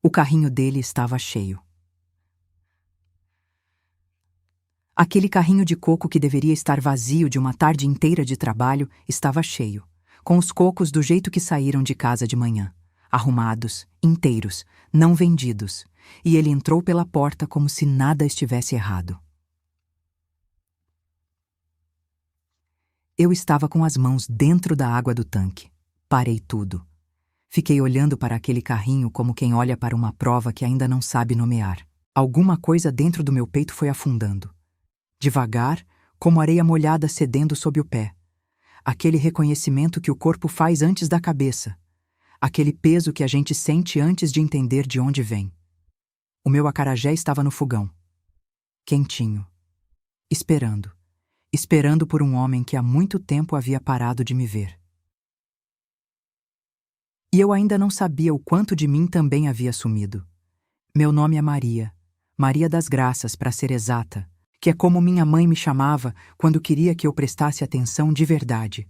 O carrinho dele estava cheio. Aquele carrinho de coco que deveria estar vazio de uma tarde inteira de trabalho estava cheio, com os cocos do jeito que saíram de casa de manhã, arrumados, inteiros, não vendidos, e ele entrou pela porta como se nada estivesse errado. Eu estava com as mãos dentro da água do tanque. Parei tudo. Fiquei olhando para aquele carrinho como quem olha para uma prova que ainda não sabe nomear. Alguma coisa dentro do meu peito foi afundando. Devagar, como areia molhada cedendo sob o pé. Aquele reconhecimento que o corpo faz antes da cabeça. Aquele peso que a gente sente antes de entender de onde vem. O meu acarajé estava no fogão. Quentinho. Esperando. Esperando por um homem que há muito tempo havia parado de me ver. E eu ainda não sabia o quanto de mim também havia sumido. Meu nome é Maria. Maria das Graças, para ser exata, que é como minha mãe me chamava quando queria que eu prestasse atenção de verdade.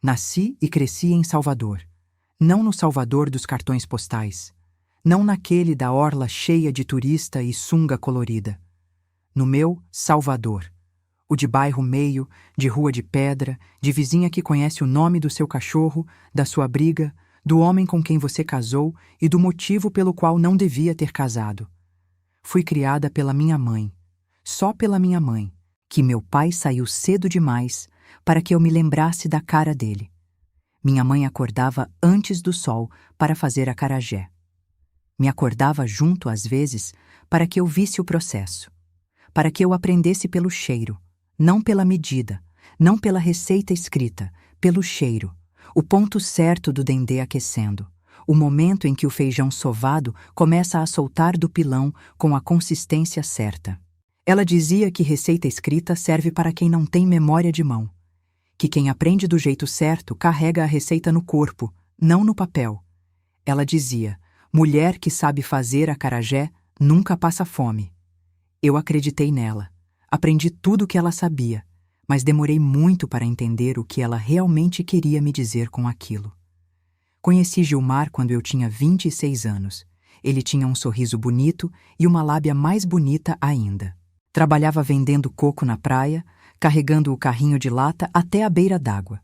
Nasci e cresci em Salvador. Não no Salvador dos cartões postais. Não naquele da orla cheia de turista e sunga colorida. No meu Salvador. O de bairro meio, de rua de pedra, de vizinha que conhece o nome do seu cachorro, da sua briga, do homem com quem você casou e do motivo pelo qual não devia ter casado. Fui criada pela minha mãe, só pela minha mãe, que meu pai saiu cedo demais para que eu me lembrasse da cara dele. Minha mãe acordava antes do sol para fazer acarajé. Me acordava junto, às vezes, para que eu visse o processo, para que eu aprendesse pelo cheiro, não pela medida, não pela receita escrita, pelo cheiro, o ponto certo do dendê aquecendo, o momento em que o feijão sovado começa a soltar do pilão com a consistência certa. Ela dizia que receita escrita serve para quem não tem memória de mão, que quem aprende do jeito certo carrega a receita no corpo, não no papel. Ela dizia, mulher que sabe fazer acarajé nunca passa fome. Eu acreditei nela. Aprendi tudo o que ela sabia, mas demorei muito para entender o que ela realmente queria me dizer com aquilo. Conheci Gilmar quando eu tinha 26 anos. Ele tinha um sorriso bonito e uma lábia mais bonita ainda. Trabalhava vendendo coco na praia, carregando o carrinho de lata até a beira d'água.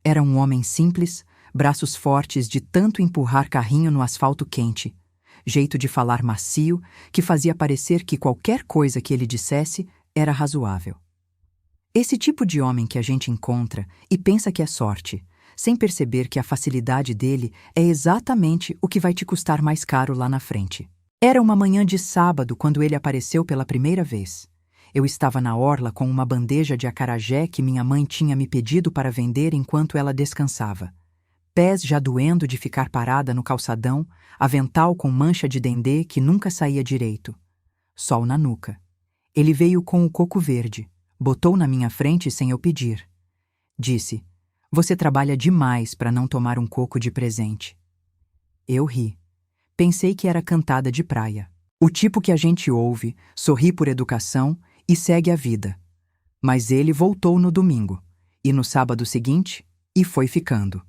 Era um homem simples, braços fortes de tanto empurrar carrinho no asfalto quente, jeito de falar macio que fazia parecer que qualquer coisa que ele dissesse era razoável. Esse tipo de homem que a gente encontra e pensa que é sorte, sem perceber que a facilidade dele é exatamente o que vai te custar mais caro lá na frente. Era uma manhã de sábado quando ele apareceu pela primeira vez. Eu estava na orla com uma bandeja de acarajé que minha mãe tinha me pedido para vender enquanto ela descansava. Pés já doendo de ficar parada no calçadão, avental com mancha de dendê que nunca saía direito. Sol na nuca. Ele veio com o coco verde, botou na minha frente sem eu pedir. Disse, você trabalha demais para não tomar um coco de presente. Eu ri. Pensei que era cantada de praia. O tipo que a gente ouve, sorri por educação e segue a vida. Mas ele voltou no domingo, e no sábado seguinte, e foi ficando.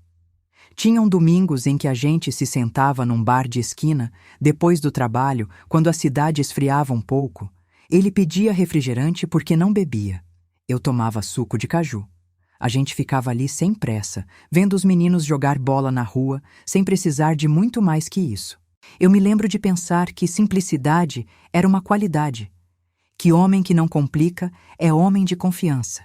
Tinham domingos em que a gente se sentava num bar de esquina, depois do trabalho, quando a cidade esfriava um pouco. Ele pedia refrigerante porque não bebia. Eu tomava suco de caju. A gente ficava ali sem pressa, vendo os meninos jogar bola na rua, sem precisar de muito mais que isso. Eu me lembro de pensar que simplicidade era uma qualidade, que homem que não complica é homem de confiança.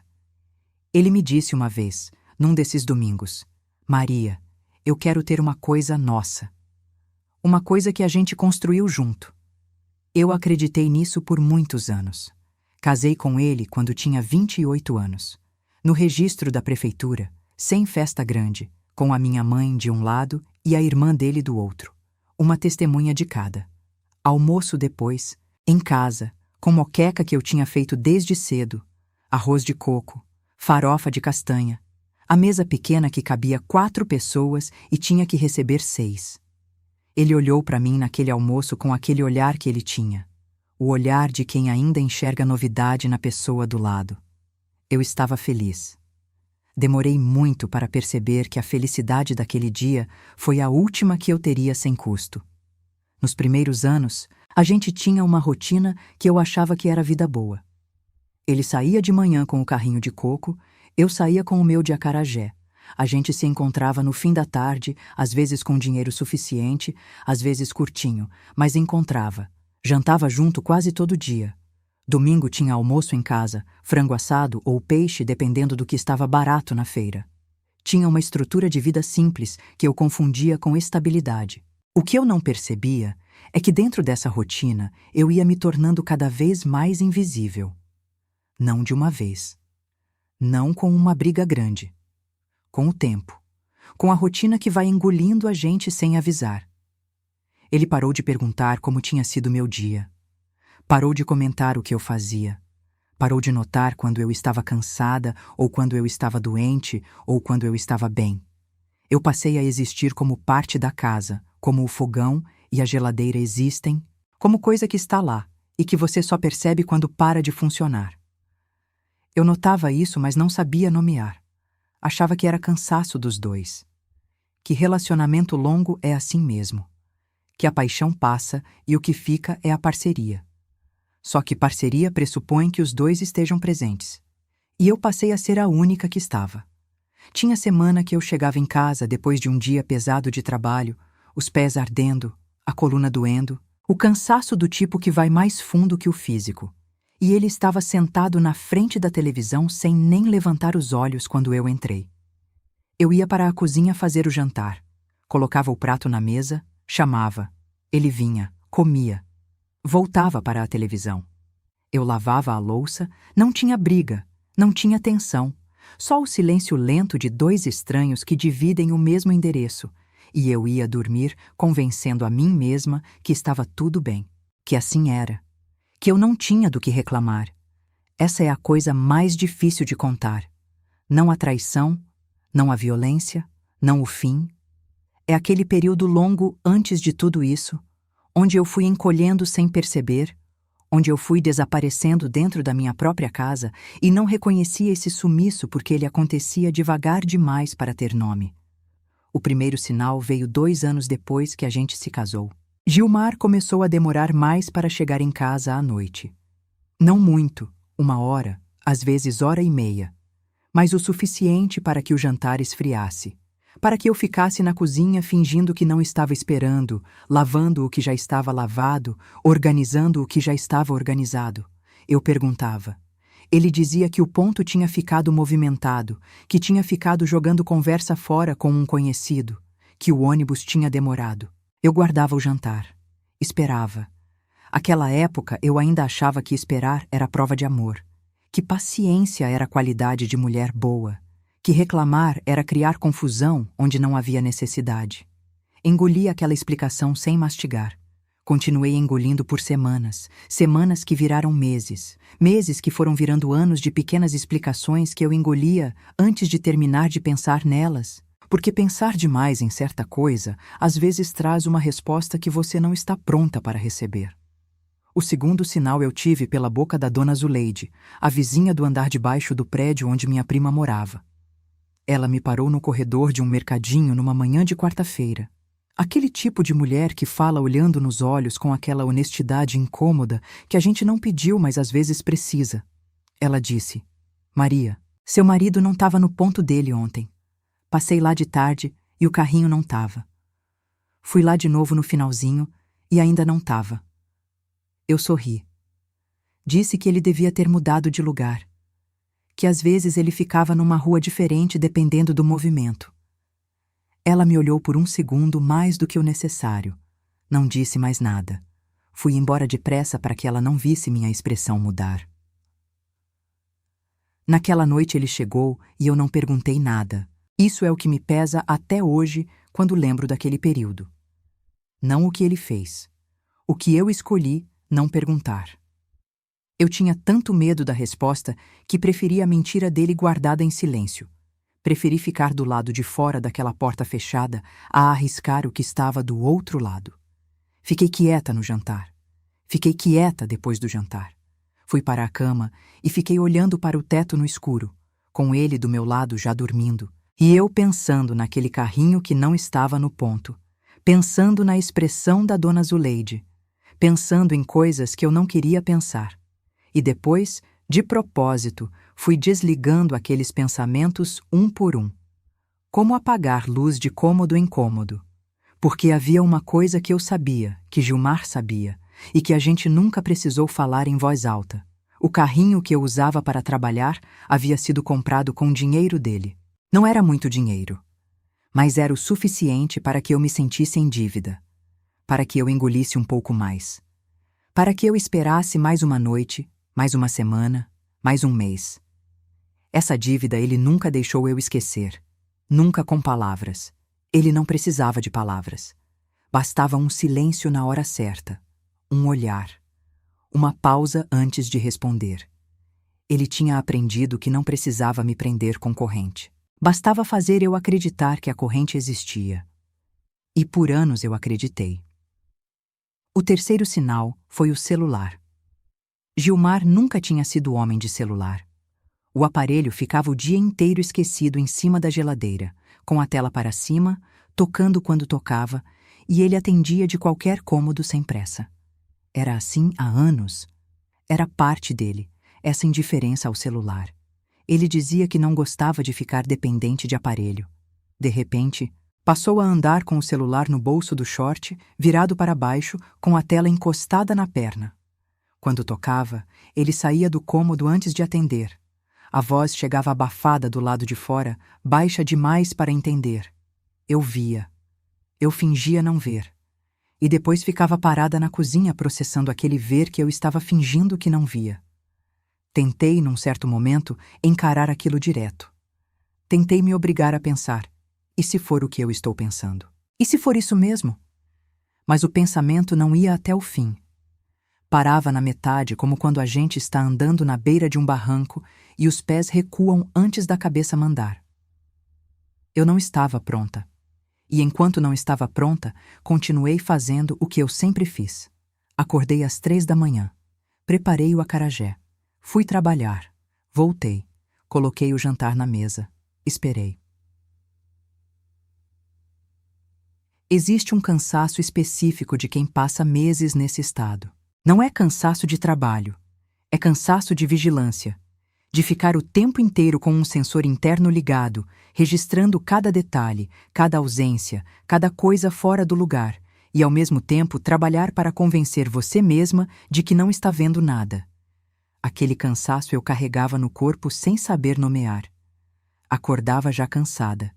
Ele me disse uma vez, num desses domingos, Maria, eu quero ter uma coisa nossa. Uma coisa que a gente construiu junto. Eu acreditei nisso por muitos anos. Casei com ele quando tinha 28 anos. No registro da prefeitura, sem festa grande, com a minha mãe de um lado e a irmã dele do outro. Uma testemunha de cada. Almoço depois, em casa, com moqueca que eu tinha feito desde cedo, arroz de coco, farofa de castanha, a mesa pequena que cabia 4 pessoas e tinha que receber 6. Ele olhou para mim naquele almoço com aquele olhar que ele tinha, o olhar de quem ainda enxerga novidade na pessoa do lado. Eu estava feliz. Demorei muito para perceber que a felicidade daquele dia foi a última que eu teria sem custo. Nos primeiros anos, a gente tinha uma rotina que eu achava que era vida boa. Ele saía de manhã com o carrinho de coco, eu saía com o meu de acarajé. A gente se encontrava no fim da tarde, às vezes com dinheiro suficiente, às vezes curtinho, mas encontrava. Jantava junto quase todo dia. Domingo tinha almoço em casa, frango assado ou peixe, dependendo do que estava barato na feira. Tinha uma estrutura de vida simples que eu confundia com estabilidade. O que eu não percebia é que dentro dessa rotina eu ia me tornando cada vez mais invisível. Não de uma vez. Não com uma briga grande. Com o tempo. Com a rotina que vai engolindo a gente sem avisar. Ele parou de perguntar como tinha sido meu dia. Parou de comentar o que eu fazia. Parou de notar quando eu estava cansada, ou quando eu estava doente, ou quando eu estava bem. Eu passei a existir como parte da casa, como o fogão e a geladeira existem, como coisa que está lá e que você só percebe quando para de funcionar. Eu notava isso, mas não sabia nomear. Achava que era cansaço dos dois. Que relacionamento longo é assim mesmo. Que a paixão passa e o que fica é a parceria. Só que parceria pressupõe que os dois estejam presentes. E eu passei a ser a única que estava. Tinha semana que eu chegava em casa depois de um dia pesado de trabalho, os pés ardendo, a coluna doendo, o cansaço do tipo que vai mais fundo que o físico. E ele estava sentado na frente da televisão sem nem levantar os olhos quando eu entrei. Eu ia para a cozinha fazer o jantar. Colocava o prato na mesa, chamava. Ele vinha, comia. Voltava para a televisão. Eu lavava a louça, não tinha briga, não tinha tensão, só o silêncio lento de dois estranhos que dividem o mesmo endereço, e eu ia dormir convencendo a mim mesma que estava tudo bem, que assim era, que eu não tinha do que reclamar. Essa é a coisa mais difícil de contar. Não a traição, não a violência, não o fim. É aquele período longo antes de tudo isso, onde eu fui encolhendo sem perceber, onde eu fui desaparecendo dentro da minha própria casa e não reconhecia esse sumiço porque ele acontecia devagar demais para ter nome. O primeiro sinal veio 2 anos depois que a gente se casou. Gilmar começou a demorar mais para chegar em casa à noite. Não muito, 1 hora, às vezes 1h30, mas o suficiente para que o jantar esfriasse. Para que eu ficasse na cozinha fingindo que não estava esperando, lavando o que já estava lavado, organizando o que já estava organizado. Eu perguntava. Ele dizia que o ponto tinha ficado movimentado, que tinha ficado jogando conversa fora com um conhecido, que o ônibus tinha demorado. Eu guardava o jantar. Esperava. Aquela época eu ainda achava que esperar era prova de amor, que paciência era qualidade de mulher boa, que reclamar era criar confusão onde não havia necessidade. Engoli aquela explicação sem mastigar. Continuei engolindo por semanas, semanas que viraram meses, meses que foram virando anos de pequenas explicações que eu engolia antes de terminar de pensar nelas. Porque pensar demais em certa coisa às vezes traz uma resposta que você não está pronta para receber. O segundo sinal eu tive pela boca da dona Zuleide, a vizinha do andar de baixo do prédio onde minha prima morava. Ela me parou no corredor de um mercadinho numa manhã de quarta-feira. Aquele tipo de mulher que fala olhando nos olhos com aquela honestidade incômoda que a gente não pediu, mas às vezes precisa. Ela disse: Maria, seu marido não estava no ponto dele ontem. Passei lá de tarde e o carrinho não estava. Fui lá de novo no finalzinho e ainda não estava. Eu sorri. Disse que ele devia ter mudado de lugar, que às vezes ele ficava numa rua diferente dependendo do movimento. Ela me olhou por 1 segundo mais do que o necessário. Não disse mais nada. Fui embora depressa para que ela não visse minha expressão mudar. Naquela noite ele chegou e eu não perguntei nada. Isso é o que me pesa até hoje quando lembro daquele período. Não o que ele fez. O que eu escolhi não perguntar. Eu tinha tanto medo da resposta que preferi a mentira dele guardada em silêncio. Preferi ficar do lado de fora daquela porta fechada a arriscar o que estava do outro lado. Fiquei quieta no jantar. Fiquei quieta depois do jantar. Fui para a cama e fiquei olhando para o teto no escuro, com ele do meu lado já dormindo, e eu pensando naquele carrinho que não estava no ponto, pensando na expressão da dona Zuleide, pensando em coisas que eu não queria pensar. E depois, de propósito, fui desligando aqueles pensamentos um por um. Como apagar luz de cômodo em cômodo. Porque havia uma coisa que eu sabia, que Gilmar sabia, e que a gente nunca precisou falar em voz alta. O carrinho que eu usava para trabalhar havia sido comprado com dinheiro dele. Não era muito dinheiro, mas era o suficiente para que eu me sentisse em dívida, para que eu engolisse um pouco mais, para que eu esperasse mais uma noite, mais uma semana, mais um mês. Essa dívida ele nunca deixou eu esquecer, nunca com palavras. Ele não precisava de palavras. Bastava um silêncio na hora certa, um olhar, uma pausa antes de responder. Ele tinha aprendido que não precisava me prender com corrente. Bastava fazer eu acreditar que a corrente existia. E por anos eu acreditei. O terceiro sinal foi o celular. Gilmar nunca tinha sido homem de celular. O aparelho ficava o dia inteiro esquecido em cima da geladeira, com a tela para cima, tocando quando tocava, e ele atendia de qualquer cômodo sem pressa. Era assim há anos. Era parte dele, essa indiferença ao celular. Ele dizia que não gostava de ficar dependente de aparelho. De repente, passou a andar com o celular no bolso do short, virado para baixo, com a tela encostada na perna. Quando tocava, ele saía do cômodo antes de atender. A voz chegava abafada do lado de fora, baixa demais para entender. Eu via. Eu fingia não ver. E depois ficava parada na cozinha processando aquele ver que eu estava fingindo que não via. Tentei, num certo momento, encarar aquilo direto. Tentei me obrigar a pensar. E se for o que eu estou pensando? E se for isso mesmo? Mas o pensamento não ia até o fim. Parava na metade, como quando a gente está andando na beira de um barranco e os pés recuam antes da cabeça mandar. Eu não estava pronta. E enquanto não estava pronta, continuei fazendo o que eu sempre fiz. Acordei às 3 da manhã. Preparei o acarajé. Fui trabalhar. Voltei. Coloquei o jantar na mesa. Esperei. Existe um cansaço específico de quem passa meses nesse estado. Não é cansaço de trabalho. É cansaço de vigilância. De ficar o tempo inteiro com um sensor interno ligado, registrando cada detalhe, cada ausência, cada coisa fora do lugar, e ao mesmo tempo trabalhar para convencer você mesma de que não está vendo nada. Aquele cansaço eu carregava no corpo sem saber nomear. Acordava já cansada.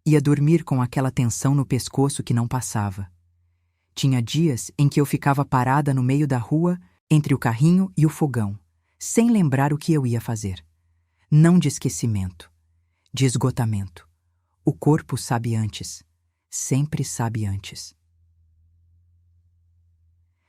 Ia dormir com aquela tensão no pescoço que não passava. Tinha dias em que eu ficava parada no meio da rua, entre o carrinho e o fogão, sem lembrar o que eu ia fazer. Não de esquecimento, de esgotamento. O corpo sabe antes, sempre sabe antes.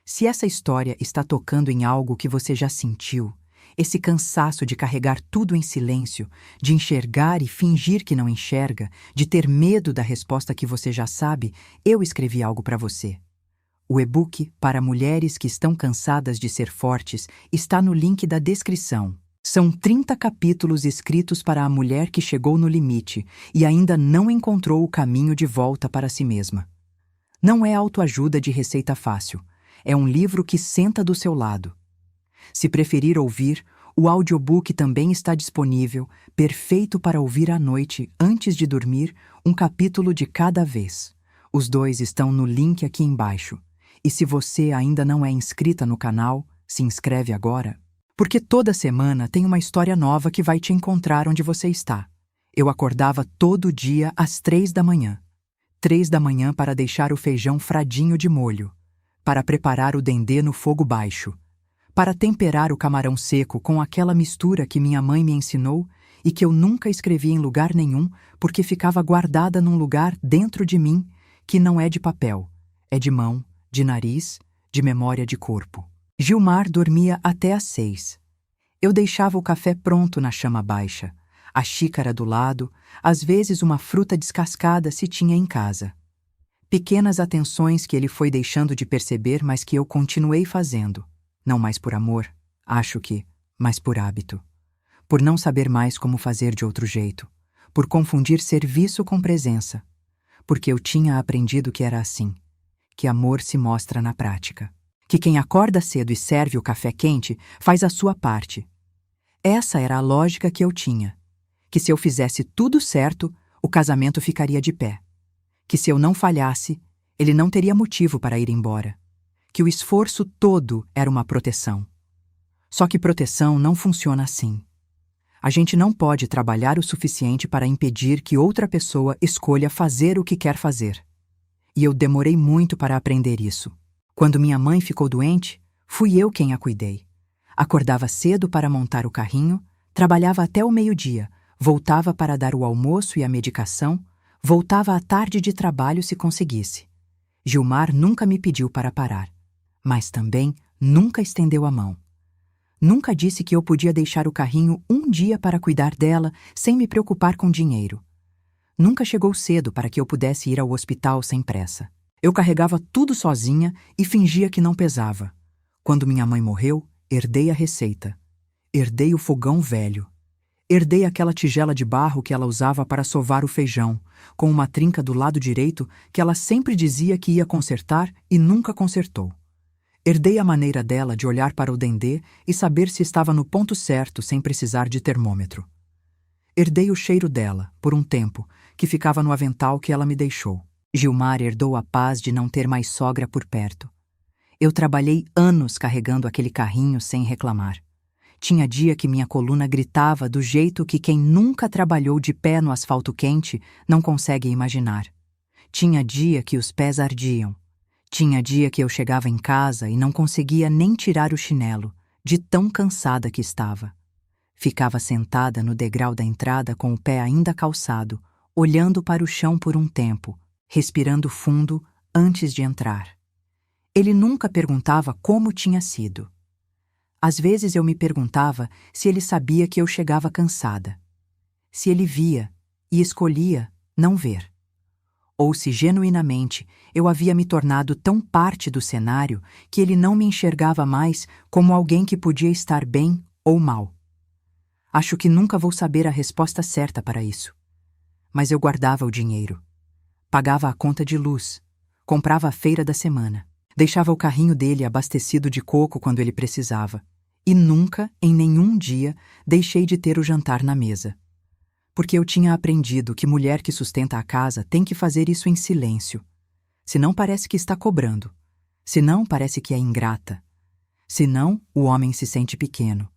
Se essa história está tocando em algo que você já sentiu, esse cansaço de carregar tudo em silêncio, de enxergar e fingir que não enxerga, de ter medo da resposta que você já sabe, eu escrevi algo para você. O e-book para mulheres que estão cansadas de ser fortes está no link da descrição. São 30 capítulos escritos para a mulher que chegou no limite e ainda não encontrou o caminho de volta para si mesma. Não é autoajuda de receita fácil. É um livro que senta do seu lado. Se preferir ouvir, o audiobook também está disponível, perfeito para ouvir à noite, antes de dormir, um capítulo de cada vez. Os dois estão no link aqui embaixo. E se você ainda não é inscrita no canal, se inscreve agora, porque toda semana tem uma história nova que vai te encontrar onde você está. Eu acordava todo dia às 3 da manhã. 3 da manhã para deixar o feijão fradinho de molho, para preparar o dendê no fogo baixo, para temperar o camarão seco com aquela mistura que minha mãe me ensinou e que eu nunca escrevi em lugar nenhum porque ficava guardada num lugar dentro de mim que não é de papel, é de mão, de nariz, de memória de corpo. Gilmar dormia até às 6. Eu deixava o café pronto na chama baixa, a xícara do lado, às vezes uma fruta descascada se tinha em casa. Pequenas atenções que ele foi deixando de perceber, mas que eu continuei fazendo. Não mais por amor, acho que, mas por hábito. Por não saber mais como fazer de outro jeito. Por confundir serviço com presença. porque eu tinha aprendido que era assim, que amor se mostra na prática. Que quem acorda cedo e serve o café quente faz a sua parte. Essa era a lógica que eu tinha. Que se eu fizesse tudo certo, o casamento ficaria de pé. Que se eu não falhasse, ele não teria motivo para ir embora. Que o esforço todo era uma proteção. Só que proteção não funciona assim. A gente não pode trabalhar o suficiente para impedir que outra pessoa escolha fazer o que quer fazer. E eu demorei muito para aprender isso. Quando minha mãe ficou doente, fui eu quem a cuidei. Acordava cedo para montar o carrinho, trabalhava até o meio-dia, voltava para dar o almoço e a medicação, voltava à tarde de trabalho se conseguisse. Gilmar nunca me pediu para parar, mas também nunca estendeu a mão. Nunca disse que eu podia deixar o carrinho um dia para cuidar dela sem me preocupar com dinheiro. Nunca chegou cedo para que eu pudesse ir ao hospital sem pressa. Eu carregava tudo sozinha e fingia que não pesava. Quando minha mãe morreu, herdei a receita. Herdei o fogão velho. Herdei aquela tigela de barro que ela usava para sovar o feijão, com uma trinca do lado direito que ela sempre dizia que ia consertar e nunca consertou. Herdei a maneira dela de olhar para o dendê e saber se estava no ponto certo sem precisar de termômetro. Herdei o cheiro dela, por um tempo, que ficava no avental que ela me deixou. Gilmar herdou a paz de não ter mais sogra por perto. Eu trabalhei anos carregando aquele carrinho sem reclamar. Tinha dia que minha coluna gritava do jeito que quem nunca trabalhou de pé no asfalto quente não consegue imaginar. Tinha dia que os pés ardiam. Tinha dia que eu chegava em casa e não conseguia nem tirar o chinelo, de tão cansada que estava. Ficava sentada no degrau da entrada com o pé ainda calçado, olhando para o chão por um tempo, respirando fundo antes de entrar. Ele nunca perguntava como tinha sido. Às vezes eu me perguntava se ele sabia que eu chegava cansada. Se ele via e escolhia não ver. Ou se genuinamente eu havia me tornado tão parte do cenário que ele não me enxergava mais como alguém que podia estar bem ou mal. Acho que nunca vou saber a resposta certa para isso. Mas eu guardava o dinheiro. Pagava a conta de luz. Comprava a feira da semana. Deixava o carrinho dele abastecido de coco quando ele precisava. E nunca, em nenhum dia, deixei de ter o jantar na mesa. Porque eu tinha aprendido que mulher que sustenta a casa tem que fazer isso em silêncio. Senão parece que está cobrando. Senão parece que é ingrata. Senão o homem se sente pequeno.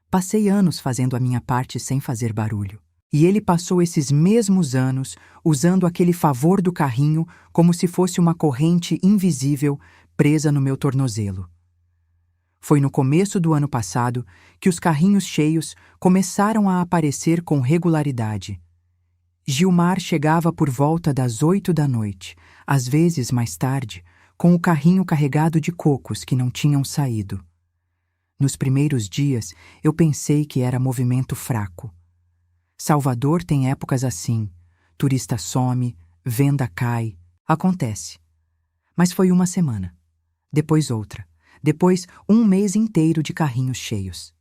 Passei anos fazendo a minha parte sem fazer barulho. E ele passou esses mesmos anos usando aquele favor do carrinho como se fosse uma corrente invisível presa no meu tornozelo. Foi no começo do ano passado que os carrinhos cheios começaram a aparecer com regularidade. Gilmar chegava por volta das 8 da noite, às vezes mais tarde, com o carrinho carregado de cocos que não tinham saído. Nos primeiros dias, eu pensei que era movimento fraco. Salvador tem épocas assim. Turista some, venda cai. Acontece. Mas foi uma semana. Depois outra. Depois, um mês inteiro de carrinhos cheios.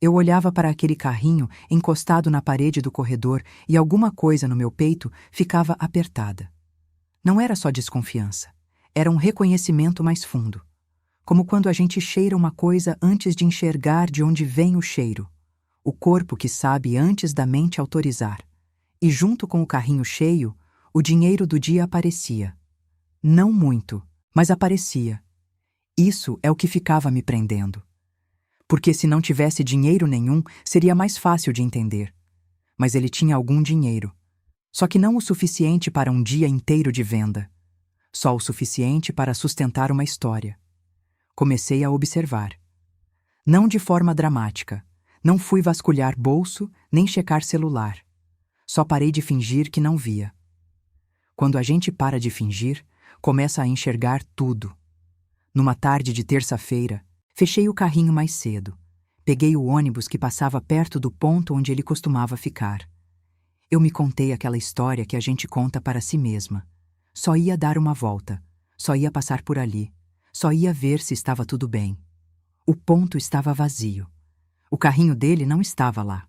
Eu olhava para aquele carrinho encostado na parede do corredor e alguma coisa no meu peito ficava apertada. Não era só desconfiança. Era um reconhecimento mais fundo. Como quando a gente cheira uma coisa antes de enxergar de onde vem o cheiro. O corpo que sabe antes da mente autorizar. E junto com o carrinho cheio, o dinheiro do dia aparecia. Não muito, mas aparecia. Isso é o que ficava me prendendo. Porque se não tivesse dinheiro nenhum, seria mais fácil de entender. Mas ele tinha algum dinheiro. Só que não o suficiente para um dia inteiro de venda. Só o suficiente para sustentar uma história. Comecei a observar. Não de forma dramática. Não fui vasculhar bolso, nem checar celular. Só parei de fingir que não via. Quando a gente para de fingir, começa a enxergar tudo. Numa tarde de terça-feira, fechei o carrinho mais cedo. Peguei o ônibus que passava perto do ponto onde ele costumava ficar. Eu me contei aquela história que a gente conta para si mesma. Só ia dar uma volta. Só ia passar por ali. Só ia ver se estava tudo bem. O ponto estava vazio. O carrinho dele não estava lá.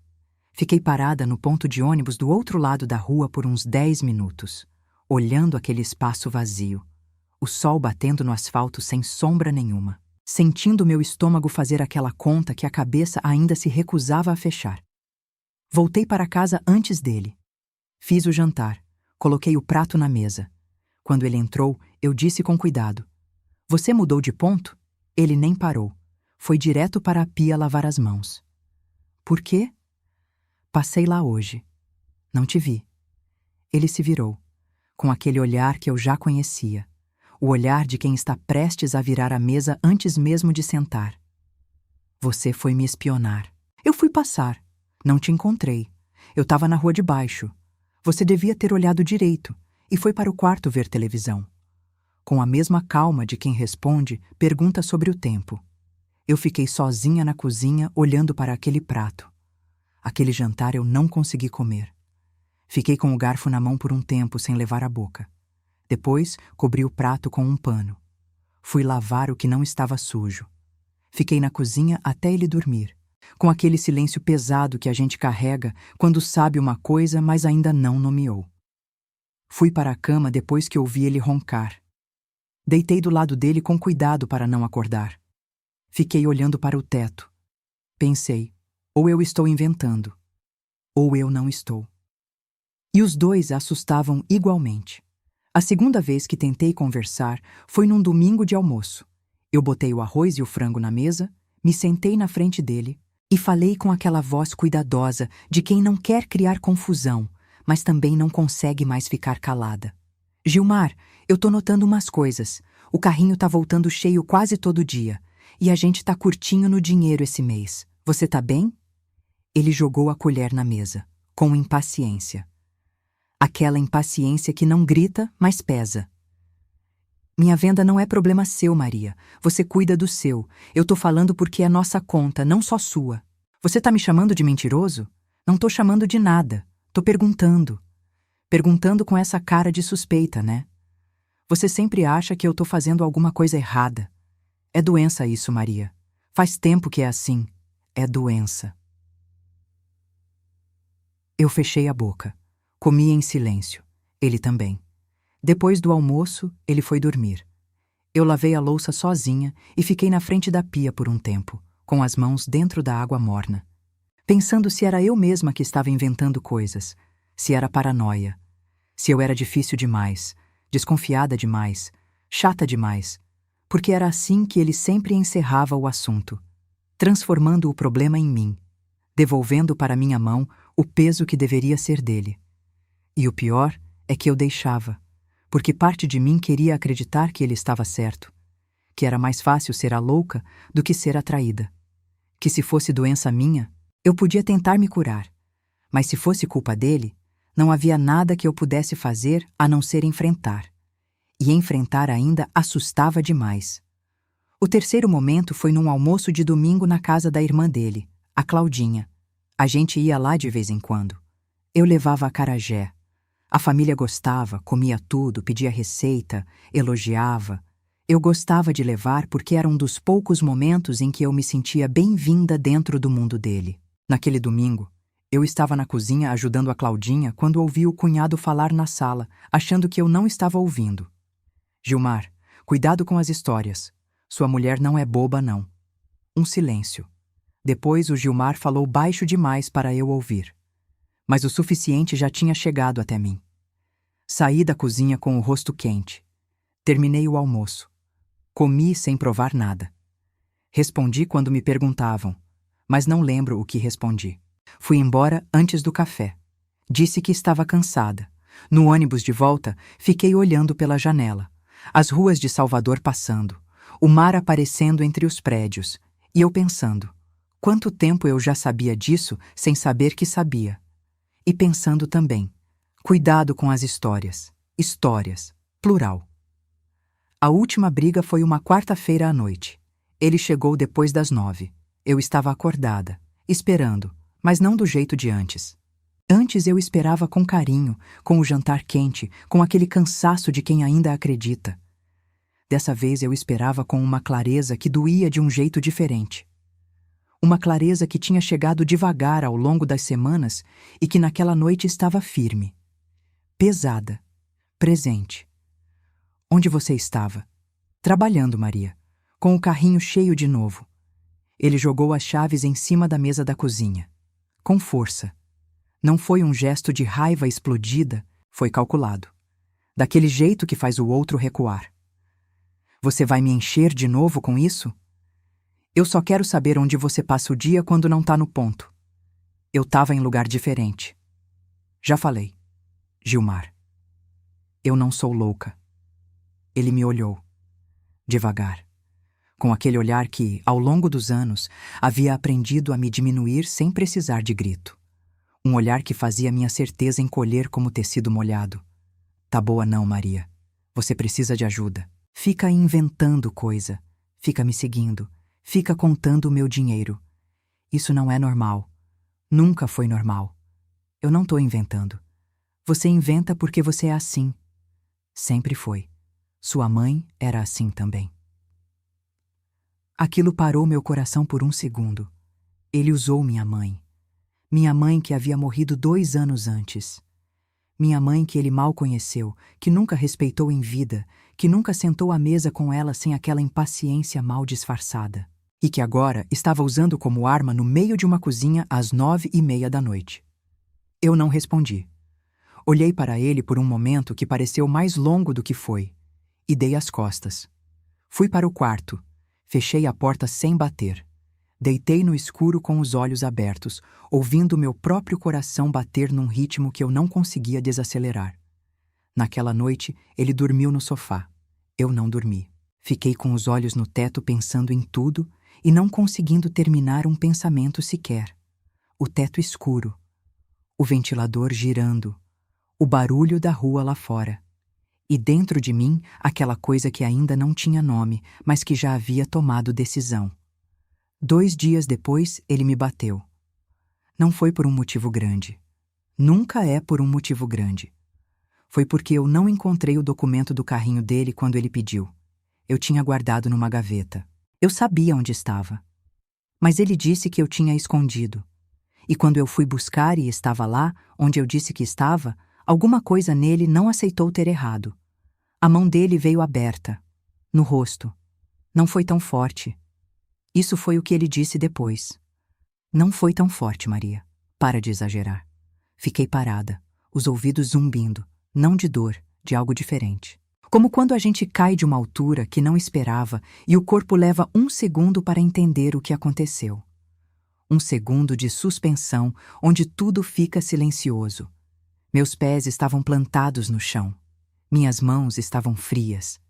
Fiquei parada no ponto de ônibus do outro lado da rua por uns 10 minutos. olhando aquele espaço vazio, o sol batendo no asfalto sem sombra nenhuma, sentindo meu estômago fazer aquela conta que a cabeça ainda se recusava a fechar. Voltei para casa antes dele. Fiz o jantar, coloquei o prato na mesa. Quando ele entrou, eu disse com cuidado: "Você mudou de ponto?" Ele nem parou. Foi direto para a pia lavar as mãos. "Por quê?" "Passei lá hoje. Não te vi." Ele se virou, com aquele olhar que eu já conhecia. O olhar de quem está prestes a virar a mesa antes mesmo de sentar. "Você foi me espionar." "Eu fui passar. Não te encontrei. Eu estava na rua de baixo. Você devia ter olhado direito e foi para o quarto ver televisão." Com a mesma calma de quem responde, pergunta sobre o tempo. Eu fiquei sozinha na cozinha olhando para aquele prato. Aquele jantar eu não consegui comer. Fiquei com o garfo na mão por um tempo sem levar à boca. Depois, cobri o prato com um pano. Fui lavar o que não estava sujo. Fiquei na cozinha até ele dormir, com aquele silêncio pesado que a gente carrega quando sabe uma coisa, mas ainda não nomeou. Fui para a cama depois que ouvi ele roncar. Deitei do lado dele com cuidado para não acordar. Fiquei olhando para o teto. Pensei, ou eu estou inventando, ou eu não estou. E os dois assustavam igualmente. A segunda vez que tentei conversar foi num domingo de almoço. Eu botei o arroz e o frango na mesa, me sentei na frente dele e falei com aquela voz cuidadosa de quem não quer criar confusão, mas também não consegue mais ficar calada. "Gilmar, eu tô notando umas coisas. O carrinho tá voltando cheio quase todo dia. E a gente tá curtinho no dinheiro esse mês. Você tá bem?" Ele jogou a colher na mesa, com impaciência. Aquela impaciência que não grita, mas pesa. "Minha venda não é problema seu, Maria. Você cuida do seu. Eu tô falando porque é nossa conta, não só sua. Você tá me chamando de mentiroso? Não tô chamando de nada. Tô perguntando. Perguntando com essa cara de suspeita, né? Você sempre acha que eu tô fazendo alguma coisa errada. É doença isso, Maria. Faz tempo que é assim. É doença." Eu fechei a boca. Comi em silêncio. Ele também. Depois do almoço, ele foi dormir. Eu lavei a louça sozinha e fiquei na frente da pia por um tempo, com as mãos dentro da água morna, pensando se era eu mesma que estava inventando coisas, se era paranoia, se eu era difícil demais, desconfiada demais, chata demais, porque era assim que ele sempre encerrava o assunto, transformando o problema em mim, devolvendo para minha mão o peso que deveria ser dele. E o pior é que eu deixava, porque parte de mim queria acreditar que ele estava certo, que era mais fácil ser a louca do que ser a traída, que se fosse doença minha, eu podia tentar me curar, mas se fosse culpa dele, não havia nada que eu pudesse fazer a não ser enfrentar. E enfrentar ainda assustava demais. O terceiro momento foi num almoço de domingo na casa da irmã dele, a Claudinha. A gente ia lá de vez em quando. Eu levava acarajé. A família gostava, comia tudo, pedia receita, elogiava. Eu gostava de levar porque era um dos poucos momentos em que eu me sentia bem-vinda dentro do mundo dele. Naquele domingo, eu estava na cozinha ajudando a Claudinha quando ouvi o cunhado falar na sala, achando que eu não estava ouvindo. "Gilmar, cuidado com as histórias. Sua mulher não é boba, não." Um silêncio. Depois o Gilmar falou baixo demais para eu ouvir. Mas o suficiente já tinha chegado até mim. Saí da cozinha com o rosto quente. Terminei o almoço. Comi sem provar nada. Respondi quando me perguntavam, mas não lembro o que respondi. Fui embora antes do café. Disse que estava cansada. No ônibus de volta, fiquei olhando pela janela. As ruas de Salvador passando, o mar aparecendo entre os prédios, e eu pensando, quanto tempo eu já sabia disso sem saber que sabia? E pensando também, cuidado com as histórias, plural. A última briga foi uma quarta-feira à noite. Ele chegou depois das 9. Eu estava acordada, esperando, mas não do jeito de antes. Antes eu esperava com carinho, com o jantar quente, com aquele cansaço de quem ainda acredita. Dessa vez eu esperava com uma clareza que doía de um jeito diferente. Uma clareza que tinha chegado devagar ao longo das semanas e que naquela noite estava firme. Pesada. Presente. Onde você estava? Trabalhando, Maria, com o carrinho cheio de novo. Ele jogou as chaves em cima da mesa da cozinha. Com força. Não foi um gesto de raiva explodida, foi calculado. Daquele jeito que faz o outro recuar. Você vai me encher de novo com isso? Eu só quero saber onde você passa o dia quando não tá no ponto. Eu tava em lugar diferente. Já falei. Gilmar. Eu não sou louca. Ele me olhou. Devagar. Com aquele olhar que, ao longo dos anos, havia aprendido a me diminuir sem precisar de grito. Um olhar que fazia minha certeza encolher como tecido molhado. Tá boa não, Maria. Você precisa de ajuda. Fica inventando coisa. Fica me seguindo. Fica contando o meu dinheiro. Isso não é normal. Nunca foi normal. Eu não tô inventando. Você inventa porque você é assim. Sempre foi. Sua mãe era assim também. Aquilo parou meu coração por um segundo. Ele usou minha mãe. Minha mãe que havia morrido 2 anos antes. Minha mãe que ele mal conheceu, que nunca respeitou em vida, que nunca sentou à mesa com ela sem aquela impaciência mal disfarçada. E que agora estava usando como arma no meio de uma cozinha às 9:30 da noite. Eu não respondi. Olhei para ele por um momento que pareceu mais longo do que foi, e dei as costas. Fui para o quarto, fechei a porta sem bater. Deitei no escuro com os olhos abertos, ouvindo meu próprio coração bater num ritmo que eu não conseguia desacelerar. Naquela noite, ele dormiu no sofá. Eu não dormi. Fiquei com os olhos no teto pensando em tudo e não conseguindo terminar um pensamento sequer. O teto escuro, o ventilador girando, o barulho da rua lá fora. E dentro de mim, aquela coisa que ainda não tinha nome, mas que já havia tomado decisão. 2 dias depois, ele me bateu. Não foi por um motivo grande. Nunca é por um motivo grande. Foi porque eu não encontrei o documento do carrinho dele quando ele pediu. Eu tinha guardado numa gaveta. Eu sabia onde estava. Mas ele disse que eu tinha escondido. E quando eu fui buscar e estava lá, onde eu disse que estava, alguma coisa nele não aceitou ter errado. A mão dele veio aberta, no rosto. Não foi tão forte. Isso foi o que ele disse depois. Não foi tão forte, Maria. Para de exagerar. Fiquei parada, os ouvidos zumbindo, não de dor, de algo diferente. Como quando a gente cai de uma altura que não esperava e o corpo leva 1 segundo para entender o que aconteceu. 1 segundo de suspensão, onde tudo fica silencioso. Meus pés estavam plantados no chão. Minhas mãos estavam frias.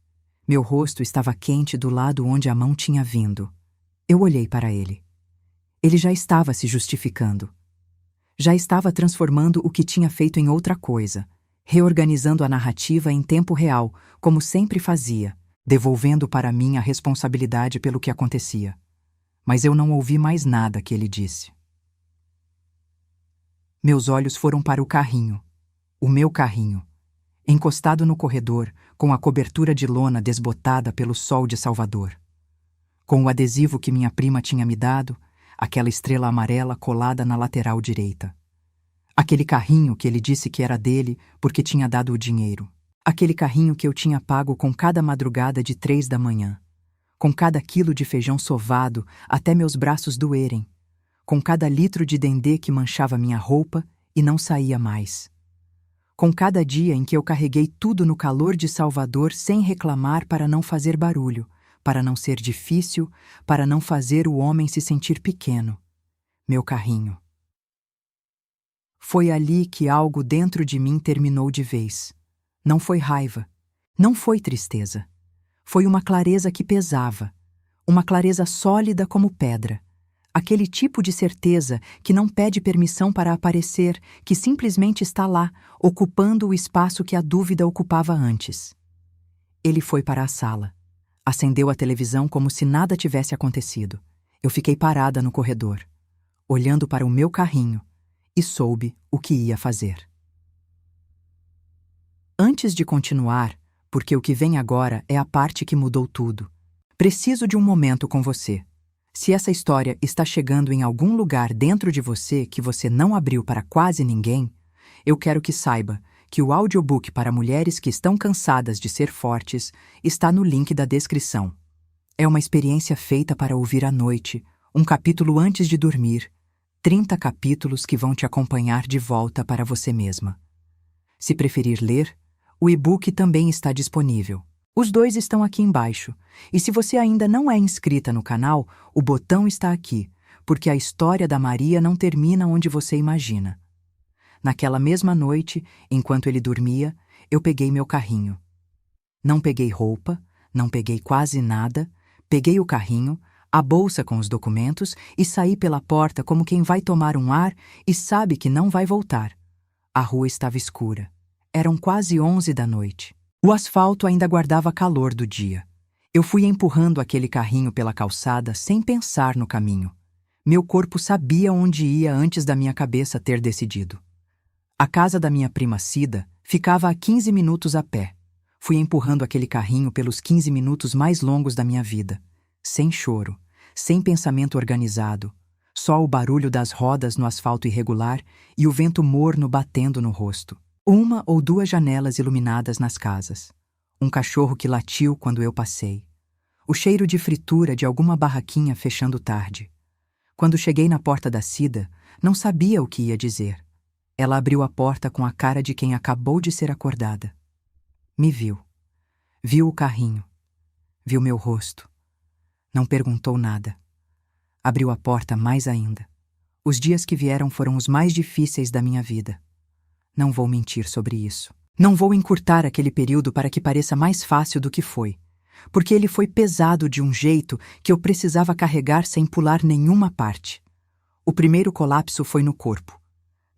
Meu rosto estava quente do lado onde a mão tinha vindo. Eu olhei para ele. Ele já estava se justificando. Já estava transformando o que tinha feito em outra coisa, reorganizando a narrativa em tempo real, como sempre fazia, devolvendo para mim a responsabilidade pelo que acontecia. Mas eu não ouvi mais nada que ele disse. Meus olhos foram para o carrinho, o meu carrinho, encostado no corredor, com a cobertura de lona desbotada pelo sol de Salvador. Com o adesivo que minha prima tinha me dado, aquela estrela amarela colada na lateral direita. Aquele carrinho que ele disse que era dele porque tinha dado o dinheiro. Aquele carrinho que eu tinha pago com cada madrugada de 3 da manhã. Com cada quilo de feijão sovado até meus braços doerem. Com cada litro de dendê que manchava minha roupa e não saía mais. Com cada dia em que eu carreguei tudo no calor de Salvador sem reclamar para não fazer barulho, para não ser difícil, para não fazer o homem se sentir pequeno. Meu carrinho. Foi ali que algo dentro de mim terminou de vez. Não foi raiva, não foi tristeza. Foi uma clareza que pesava, uma clareza sólida como pedra. Aquele tipo de certeza que não pede permissão para aparecer, que simplesmente está lá, ocupando o espaço que a dúvida ocupava antes. Ele foi para a sala. Acendeu a televisão como se nada tivesse acontecido. Eu fiquei parada no corredor, olhando para o meu carrinho, e soube o que ia fazer. Antes de continuar, porque o que vem agora é a parte que mudou tudo, preciso de um momento com você. Se essa história está chegando em algum lugar dentro de você que você não abriu para quase ninguém, eu quero que saiba que o audiobook para mulheres que estão cansadas de ser fortes está no link da descrição. É uma experiência feita para ouvir à noite, um capítulo antes de dormir, 30 capítulos que vão te acompanhar de volta para você mesma. Se preferir ler, o e-book também está disponível. Os dois estão aqui embaixo, e se você ainda não é inscrita no canal, o botão está aqui, porque a história da Maria não termina onde você imagina. Naquela mesma noite, enquanto ele dormia, eu peguei meu carrinho. Não peguei roupa, não peguei quase nada, peguei o carrinho, a bolsa com os documentos e saí pela porta como quem vai tomar um ar e sabe que não vai voltar. A rua estava escura. Eram quase 11 da noite. O asfalto ainda guardava calor do dia. Eu fui empurrando aquele carrinho pela calçada sem pensar no caminho. Meu corpo sabia onde ia antes da minha cabeça ter decidido. A casa da minha prima Cida ficava a 15 minutos a pé. Fui empurrando aquele carrinho pelos 15 minutos mais longos da minha vida. Sem choro, sem pensamento organizado, só o barulho das rodas no asfalto irregular e o vento morno batendo no rosto. Uma ou duas janelas iluminadas nas casas. Um cachorro que latiu quando eu passei. O cheiro de fritura de alguma barraquinha fechando tarde. Quando cheguei na porta da Cida, não sabia o que ia dizer. Ela abriu a porta com a cara de quem acabou de ser acordada. Me viu. Viu o carrinho. Viu meu rosto. Não perguntou nada. Abriu a porta mais ainda. Os dias que vieram foram os mais difíceis da minha vida. Não vou mentir sobre isso. Não vou encurtar aquele período para que pareça mais fácil do que foi, porque ele foi pesado de um jeito que eu precisava carregar sem pular nenhuma parte. O primeiro colapso foi no corpo.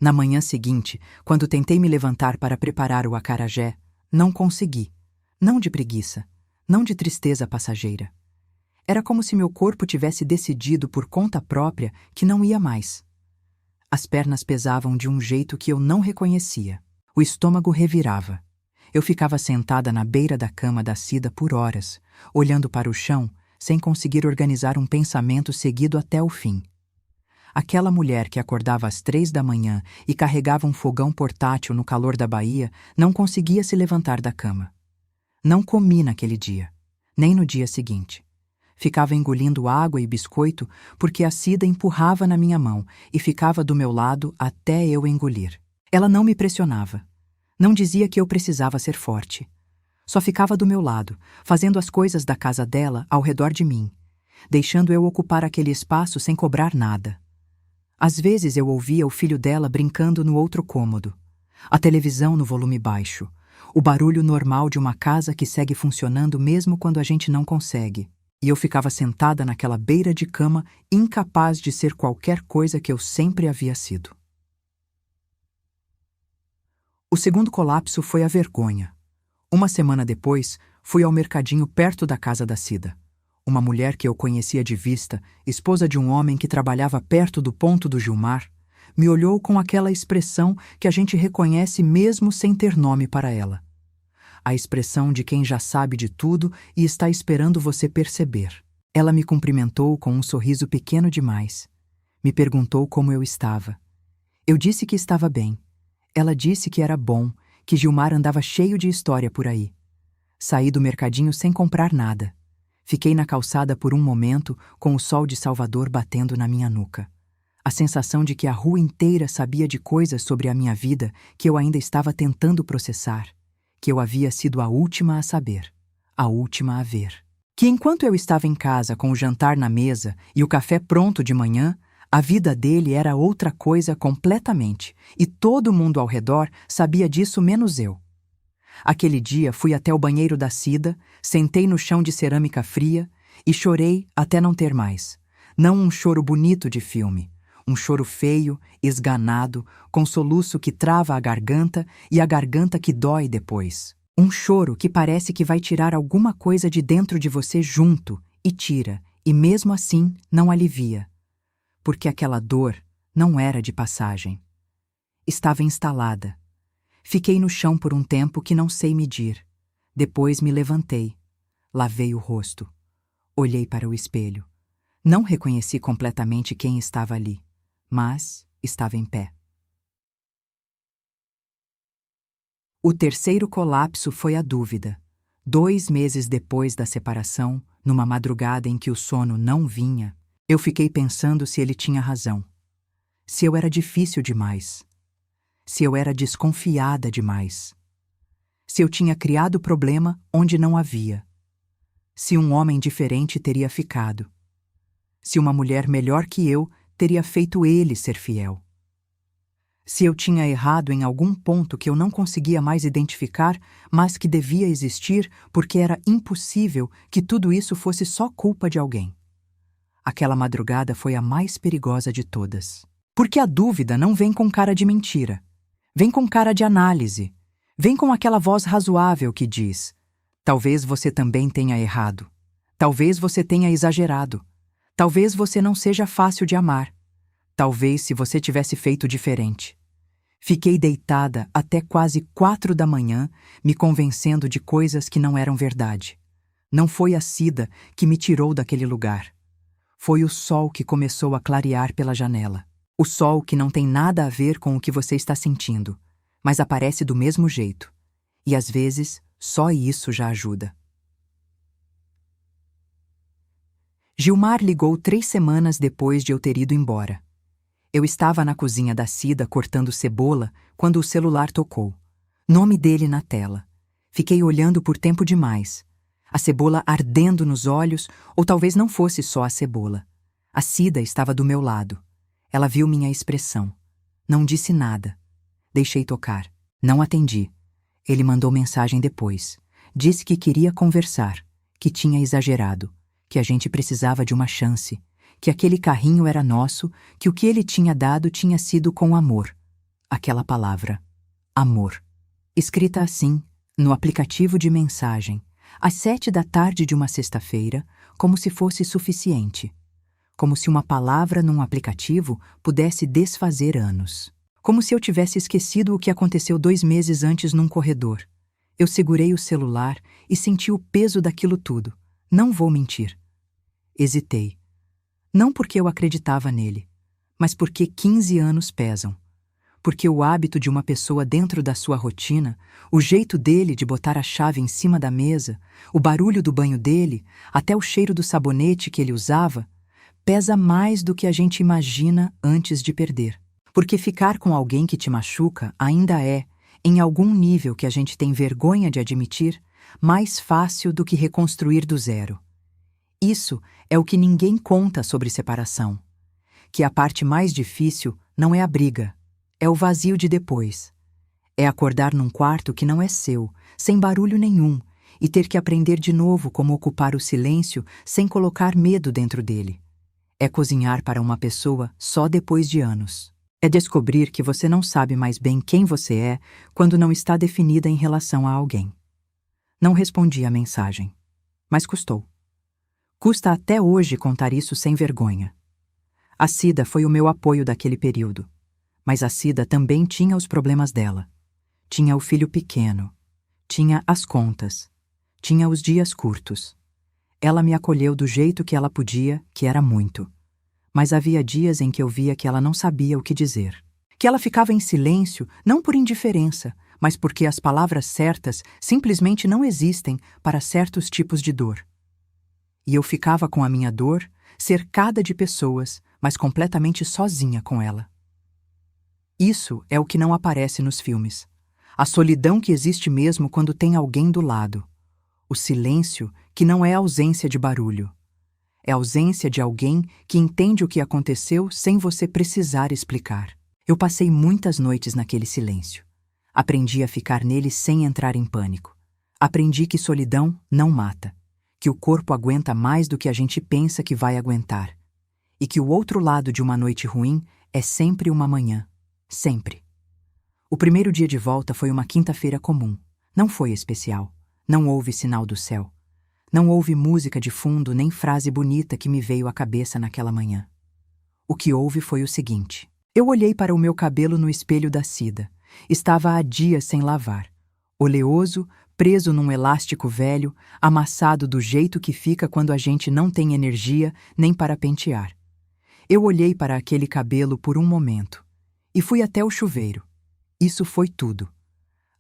Na manhã seguinte, quando tentei me levantar para preparar o acarajé, não consegui. Não de preguiça, não de tristeza passageira. Era como se meu corpo tivesse decidido por conta própria que não ia mais. As pernas pesavam de um jeito que eu não reconhecia. O estômago revirava. Eu ficava sentada na beira da cama da Cida por horas, olhando para o chão, sem conseguir organizar um pensamento seguido até o fim. Aquela mulher que acordava às 3 da manhã e carregava um fogão portátil no calor da Bahia não conseguia se levantar da cama. Não comi naquele dia, nem no dia seguinte. Ficava engolindo água e biscoito porque a Cida empurrava na minha mão e ficava do meu lado até eu engolir. Ela não me pressionava. Não dizia que eu precisava ser forte. Só ficava do meu lado, fazendo as coisas da casa dela ao redor de mim, deixando eu ocupar aquele espaço sem cobrar nada. Às vezes eu ouvia o filho dela brincando no outro cômodo, a televisão no volume baixo, o barulho normal de uma casa que segue funcionando mesmo quando a gente não consegue. E eu ficava sentada naquela beira de cama, incapaz de ser qualquer coisa que eu sempre havia sido. O segundo colapso foi a vergonha. Uma semana depois, fui ao mercadinho perto da casa da Cida. Uma mulher que eu conhecia de vista, esposa de um homem que trabalhava perto do ponto do Gilmar, me olhou com aquela expressão que a gente reconhece mesmo sem ter nome para ela. A expressão de quem já sabe de tudo e está esperando você perceber. Ela me cumprimentou com um sorriso pequeno demais. Me perguntou como eu estava. Eu disse que estava bem. Ela disse que era bom, que Gilmar andava cheio de história por aí. Saí do mercadinho sem comprar nada. Fiquei na calçada por um momento, com o sol de Salvador batendo na minha nuca. A sensação de que a rua inteira sabia de coisas sobre a minha vida que eu ainda estava tentando processar. Que eu havia sido a última a saber, a última a ver. Que enquanto eu estava em casa com o jantar na mesa e o café pronto de manhã, a vida dele era outra coisa completamente, e todo mundo ao redor sabia disso menos eu. Aquele dia fui até o banheiro da Cida, sentei no chão de cerâmica fria e chorei até não ter mais. Não um choro bonito de filme. Um choro feio, esganado, com soluço que trava a garganta e a garganta que dói depois. Um choro que parece que vai tirar alguma coisa de dentro de você junto, e tira, e mesmo assim não alivia. Porque aquela dor não era de passagem. Estava instalada. Fiquei no chão por um tempo que não sei medir. Depois me levantei. Lavei o rosto. Olhei para o espelho. Não reconheci completamente quem estava ali, mas estava em pé. O terceiro colapso foi a dúvida. 2 meses depois da separação, numa madrugada em que o sono não vinha, eu fiquei pensando se ele tinha razão. Se eu era difícil demais. Se eu era desconfiada demais. Se eu tinha criado problema onde não havia. Se um homem diferente teria ficado. Se uma mulher melhor que eu teria feito ele ser fiel. Se eu tinha errado em algum ponto que eu não conseguia mais identificar, mas que devia existir porque era impossível que tudo isso fosse só culpa de alguém. Aquela madrugada foi a mais perigosa de todas. Porque a dúvida não vem com cara de mentira. Vem com cara de análise. Vem com aquela voz razoável que diz: talvez você também tenha errado. Talvez você tenha exagerado. Talvez você não seja fácil de amar. Talvez se você tivesse feito diferente. Fiquei deitada até quase 4 da manhã, me convencendo de coisas que não eram verdade. Não foi a Cida que me tirou daquele lugar. Foi o sol que começou a clarear pela janela. O sol que não tem nada a ver com o que você está sentindo, mas aparece do mesmo jeito. E às vezes, só isso já ajuda. Gilmar ligou 3 semanas depois de eu ter ido embora. Eu estava na cozinha da Cida cortando cebola quando o celular tocou. Nome dele na tela. Fiquei olhando por tempo demais. A cebola ardendo nos olhos, ou talvez não fosse só a cebola. A Cida estava do meu lado. Ela viu minha expressão. Não disse nada. Deixei tocar. Não atendi. Ele mandou mensagem depois. Disse que queria conversar, que tinha exagerado, que a gente precisava de uma chance, que aquele carrinho era nosso, que o que ele tinha dado tinha sido com amor. Aquela palavra, amor. Escrita assim, no aplicativo de mensagem, às 7 da tarde de uma sexta-feira, como se fosse suficiente. Como se uma palavra num aplicativo pudesse desfazer anos. Como se eu tivesse esquecido o que aconteceu 2 meses antes num corredor. Eu segurei o celular e senti o peso daquilo tudo. Não vou mentir. Hesitei. Não porque eu acreditava nele, mas porque 15 anos pesam. Porque o hábito de uma pessoa dentro da sua rotina, o jeito dele de botar a chave em cima da mesa, o barulho do banho dele, até o cheiro do sabonete que ele usava, pesa mais do que a gente imagina antes de perder. Porque ficar com alguém que te machuca ainda é, em algum nível que a gente tem vergonha de admitir, mais fácil do que reconstruir do zero. Isso é o que ninguém conta sobre separação. Que a parte mais difícil não é a briga, é o vazio de depois. É acordar num quarto que não é seu, sem barulho nenhum, e ter que aprender de novo como ocupar o silêncio sem colocar medo dentro dele. É cozinhar para uma pessoa só depois de anos. É descobrir que você não sabe mais bem quem você é quando não está definida em relação a alguém. Não respondi a mensagem, mas custou. Custa até hoje contar isso sem vergonha. A Cida foi o meu apoio daquele período, mas a Cida também tinha os problemas dela. Tinha o filho pequeno, tinha as contas, tinha os dias curtos. Ela me acolheu do jeito que ela podia, que era muito. Mas havia dias em que eu via que ela não sabia o que dizer. Que ela ficava em silêncio, não por indiferença, mas porque as palavras certas simplesmente não existem para certos tipos de dor. E eu ficava com a minha dor, cercada de pessoas, mas completamente sozinha com ela. Isso é o que não aparece nos filmes. A solidão que existe mesmo quando tem alguém do lado. O silêncio que não é ausência de barulho. É ausência de alguém que entende o que aconteceu sem você precisar explicar. Eu passei muitas noites naquele silêncio. Aprendi a ficar nele sem entrar em pânico. Aprendi que solidão não mata. Que o corpo aguenta mais do que a gente pensa que vai aguentar. E que o outro lado de uma noite ruim é sempre uma manhã. Sempre. O primeiro dia de volta foi uma quinta-feira comum. Não foi especial. Não houve sinal do céu. Não houve música de fundo nem frase bonita que me veio à cabeça naquela manhã. O que houve foi o seguinte. Eu olhei para o meu cabelo no espelho da Cida. Estava há dias sem lavar. Oleoso, preso num elástico velho, amassado do jeito que fica quando a gente não tem energia nem para pentear. Eu olhei para aquele cabelo por um momento e fui até o chuveiro. Isso foi tudo.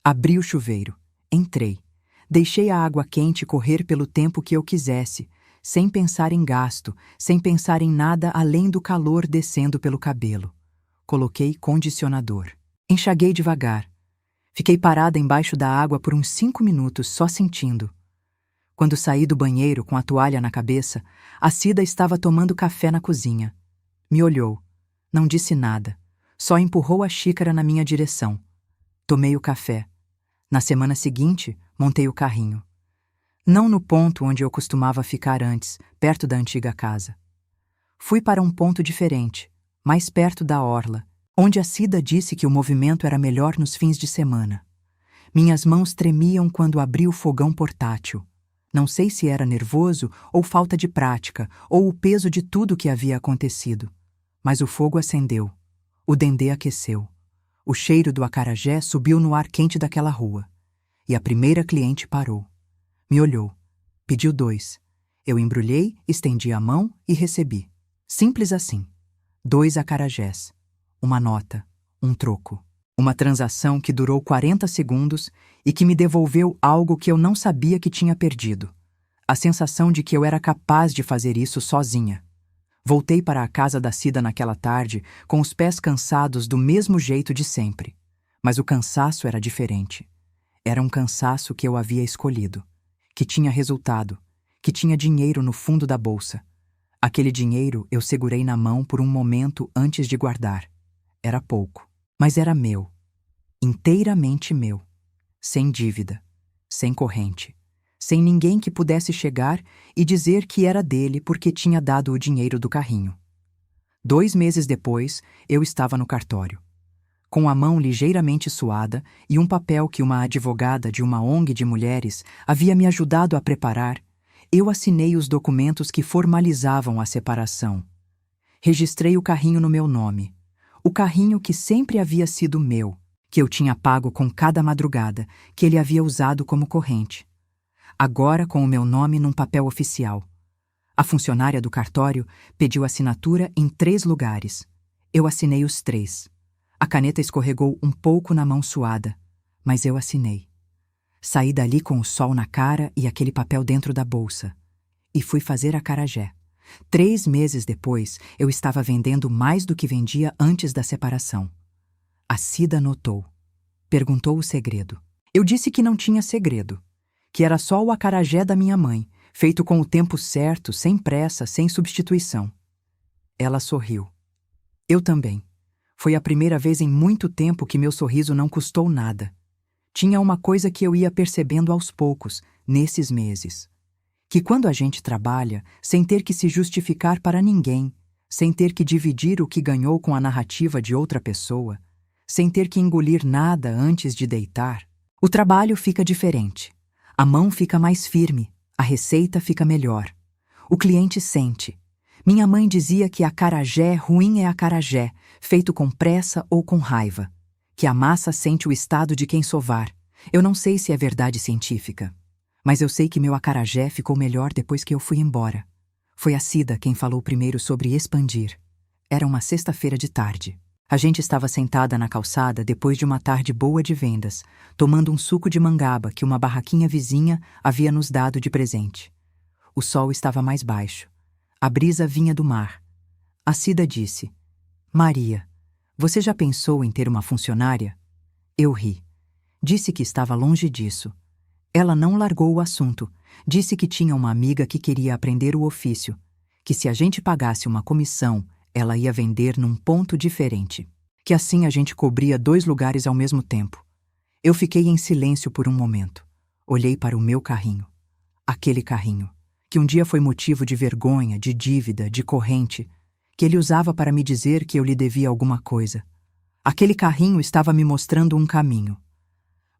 Abri o chuveiro. Entrei. Deixei a água quente correr pelo tempo que eu quisesse, sem pensar em gasto, sem pensar em nada além do calor descendo pelo cabelo. Coloquei condicionador. Enxaguei devagar. Fiquei parada embaixo da água por uns 5 minutos, só sentindo. Quando saí do banheiro com a toalha na cabeça, a Cida estava tomando café na cozinha. Me olhou. Não disse nada. Só empurrou a xícara na minha direção. Tomei o café. Na semana seguinte, montei o carrinho. Não no ponto onde eu costumava ficar antes, perto da antiga casa. Fui para um ponto diferente, mais perto da orla, onde a Cida disse que o movimento era melhor nos fins de semana. Minhas mãos tremiam quando abri o fogão portátil. Não sei se era nervoso ou falta de prática, ou o peso de tudo que havia acontecido. Mas o fogo acendeu. O dendê aqueceu. O cheiro do acarajé subiu no ar quente daquela rua. E a primeira cliente parou. Me olhou. Pediu 2. Eu embrulhei, estendi a mão e recebi. Simples assim. 2 acarajés. Uma nota. Um troco. Uma transação que durou 40 segundos e que me devolveu algo que eu não sabia que tinha perdido. A sensação de que eu era capaz de fazer isso sozinha. Voltei para a casa da Cida naquela tarde, com os pés cansados do mesmo jeito de sempre. Mas o cansaço era diferente. Era um cansaço que eu havia escolhido, que tinha resultado, que tinha dinheiro no fundo da bolsa. Aquele dinheiro eu segurei na mão por um momento antes de guardar. Era pouco, mas era meu. Inteiramente meu. Sem dívida, sem corrente, sem ninguém que pudesse chegar e dizer que era dele porque tinha dado o dinheiro do carrinho. 2 meses depois, eu estava no cartório. Com a mão ligeiramente suada e um papel que uma advogada de uma ONG de mulheres havia me ajudado a preparar, eu assinei os documentos que formalizavam a separação. Registrei o carrinho no meu nome. O carrinho que sempre havia sido meu, que eu tinha pago com cada madrugada, que ele havia usado como corrente. Agora com o meu nome num papel oficial. A funcionária do cartório pediu assinatura em 3 lugares. Eu assinei os 3. A caneta escorregou um pouco na mão suada, mas eu assinei. Saí dali com o sol na cara e aquele papel dentro da bolsa. E fui fazer acarajé. 3 meses depois, eu estava vendendo mais do que vendia antes da separação. A Cida notou. Perguntou o segredo. Eu disse que não tinha segredo, que era só o acarajé da minha mãe, feito com o tempo certo, sem pressa, sem substituição. Ela sorriu. Eu também. Foi a primeira vez em muito tempo que meu sorriso não custou nada. Tinha uma coisa que eu ia percebendo aos poucos, nesses meses. Que quando a gente trabalha, sem ter que se justificar para ninguém, sem ter que dividir o que ganhou com a narrativa de outra pessoa, sem ter que engolir nada antes de deitar, o trabalho fica diferente. A mão fica mais firme, a receita fica melhor. O cliente sente. Minha mãe dizia que acarajé ruim é acarajé, feito com pressa ou com raiva. Que a massa sente o estado de quem sovar. Eu não sei se é verdade científica. Mas eu sei que meu acarajé ficou melhor depois que eu fui embora. Foi a Cida quem falou primeiro sobre expandir. Era uma sexta-feira de tarde. A gente estava sentada na calçada depois de uma tarde boa de vendas, tomando um suco de mangaba que uma barraquinha vizinha havia nos dado de presente. O sol estava mais baixo. A brisa vinha do mar. A Cida disse: Maria, você já pensou em ter uma funcionária? Eu ri. Disse que estava longe disso. Ela não largou o assunto. Disse que tinha uma amiga que queria aprender o ofício, que se a gente pagasse uma comissão, ela ia vender num ponto diferente, que assim a gente cobria 2 lugares ao mesmo tempo. Eu fiquei em silêncio por um momento. Olhei para o meu carrinho. Aquele carrinho, que um dia foi motivo de vergonha, de dívida, de corrente, que ele usava para me dizer que eu lhe devia alguma coisa. Aquele carrinho estava me mostrando um caminho.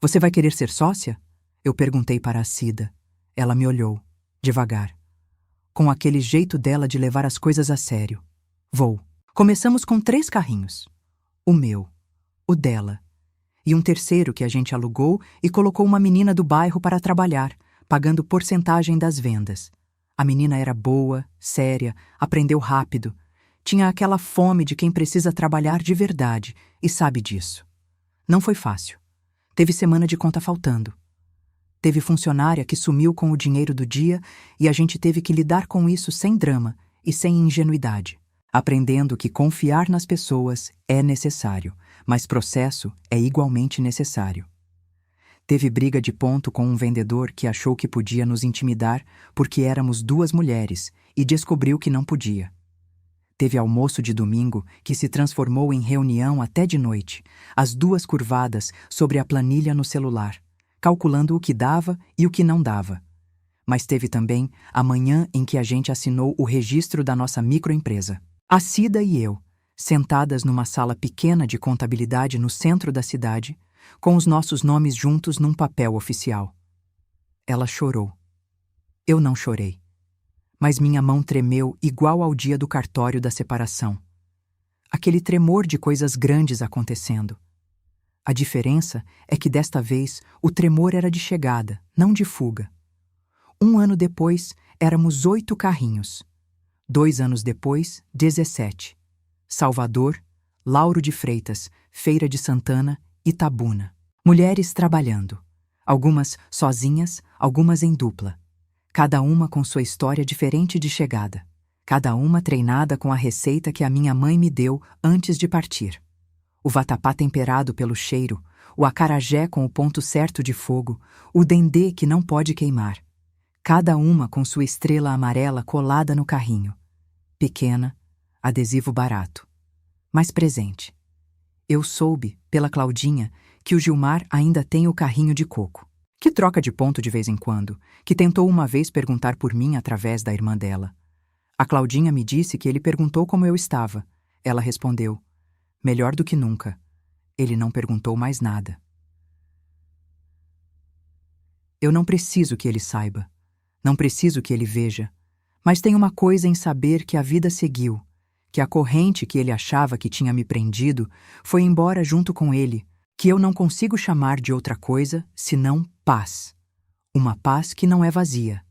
Você vai querer ser sócia? Eu perguntei para a Cida. Ela me olhou, devagar, com aquele jeito dela de levar as coisas a sério. Vou. Começamos com 3 carrinhos. O meu, o dela, e um terceiro que a gente alugou e colocou uma menina do bairro para trabalhar, pagando porcentagem das vendas. A menina era boa, séria, aprendeu rápido. Tinha aquela fome de quem precisa trabalhar de verdade e sabe disso. Não foi fácil. Teve semana de conta faltando. Teve funcionária que sumiu com o dinheiro do dia e a gente teve que lidar com isso sem drama e sem ingenuidade, aprendendo que confiar nas pessoas é necessário, mas processo é igualmente necessário. Teve briga de ponto com um vendedor que achou que podia nos intimidar porque éramos duas mulheres e descobriu que não podia. Teve almoço de domingo que se transformou em reunião até de noite, as duas curvadas sobre a planilha no celular, calculando o que dava e o que não dava. Mas teve também a manhã em que a gente assinou o registro da nossa microempresa. A Cida e eu, sentadas numa sala pequena de contabilidade no centro da cidade, com os nossos nomes juntos num papel oficial. Ela chorou. Eu não chorei. Mas minha mão tremeu igual ao dia do cartório da separação. Aquele tremor de coisas grandes acontecendo. A diferença é que desta vez o tremor era de chegada, não de fuga. 1 ano depois, éramos 8 carrinhos. 2 anos depois, 17. Salvador, Lauro de Freitas, Feira de Santana, Itabuna. Mulheres trabalhando. Algumas sozinhas, algumas em dupla. Cada uma com sua história diferente de chegada. Cada uma treinada com a receita que a minha mãe me deu antes de partir. O vatapá temperado pelo cheiro, o acarajé com o ponto certo de fogo, o dendê que não pode queimar. Cada uma com sua estrela amarela colada no carrinho. Pequena, adesivo barato, mas presente. Eu soube, pela Claudinha, que o Gilmar ainda tem o carrinho de coco, que troca de ponto de vez em quando, que tentou uma vez perguntar por mim através da irmã dela. A Claudinha me disse que ele perguntou como eu estava. Ela respondeu: melhor do que nunca. Ele não perguntou mais nada. Eu não preciso que ele saiba. Não preciso que ele veja. Mas tem uma coisa em saber que a vida seguiu, que a corrente que ele achava que tinha me prendido foi embora junto com ele, que eu não consigo chamar de outra coisa senão paz. Uma paz que não é vazia.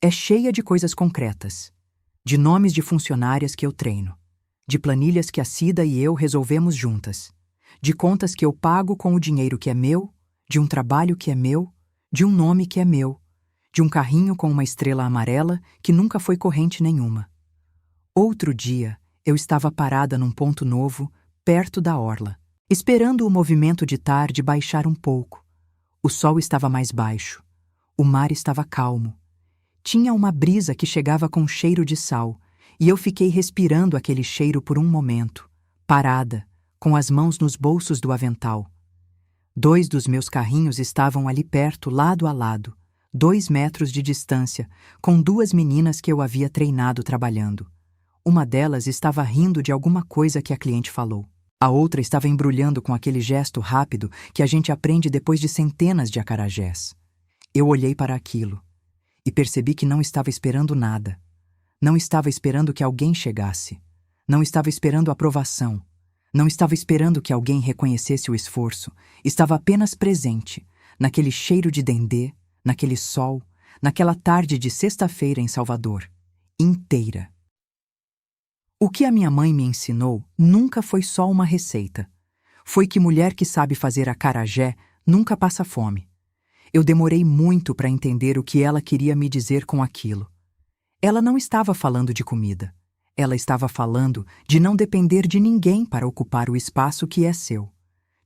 É cheia de coisas concretas, de nomes de funcionárias que eu treino, de planilhas que a Cida e eu resolvemos juntas, de contas que eu pago com o dinheiro que é meu, de um trabalho que é meu, de um nome que é meu, de um carrinho com uma estrela amarela que nunca foi corrente nenhuma. Outro dia, eu estava parada num ponto novo, perto da orla, esperando o movimento de tarde baixar um pouco. O sol estava mais baixo. O mar estava calmo. Tinha uma brisa que chegava com cheiro de sal, e eu fiquei respirando aquele cheiro por um momento, parada, com as mãos nos bolsos do avental. 2 dos meus carrinhos estavam ali perto, lado a lado, 2 metros de distância, com 2 meninas que eu havia treinado trabalhando. Uma delas estava rindo de alguma coisa que a cliente falou. A outra estava embrulhando com aquele gesto rápido que a gente aprende depois de centenas de acarajés. Eu olhei para aquilo e percebi que não estava esperando nada. Não estava esperando que alguém chegasse. Não estava esperando aprovação. Não estava esperando que alguém reconhecesse o esforço. Estava apenas presente, naquele cheiro de dendê, naquele sol, naquela tarde de sexta-feira em Salvador. Inteira. O que a minha mãe me ensinou nunca foi só uma receita. Foi que mulher que sabe fazer acarajé nunca passa fome. Eu demorei muito para entender o que ela queria me dizer com aquilo. Ela não estava falando de comida. Ela estava falando de não depender de ninguém para ocupar o espaço que é seu.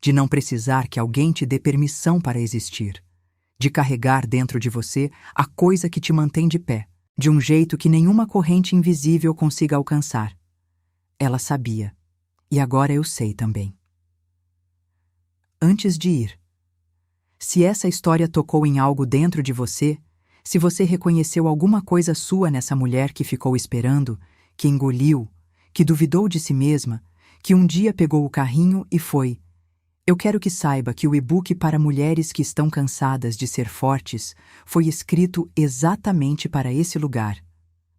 De não precisar que alguém te dê permissão para existir. De carregar dentro de você a coisa que te mantém de pé, de um jeito que nenhuma corrente invisível consiga alcançar. Ela sabia, e agora eu sei também. Antes de ir, se essa história tocou em algo dentro de você, se você reconheceu alguma coisa sua nessa mulher que ficou esperando, que engoliu, que duvidou de si mesma, que um dia pegou o carrinho e foi. Eu quero que saiba que o e-book para mulheres que estão cansadas de ser fortes foi escrito exatamente para esse lugar.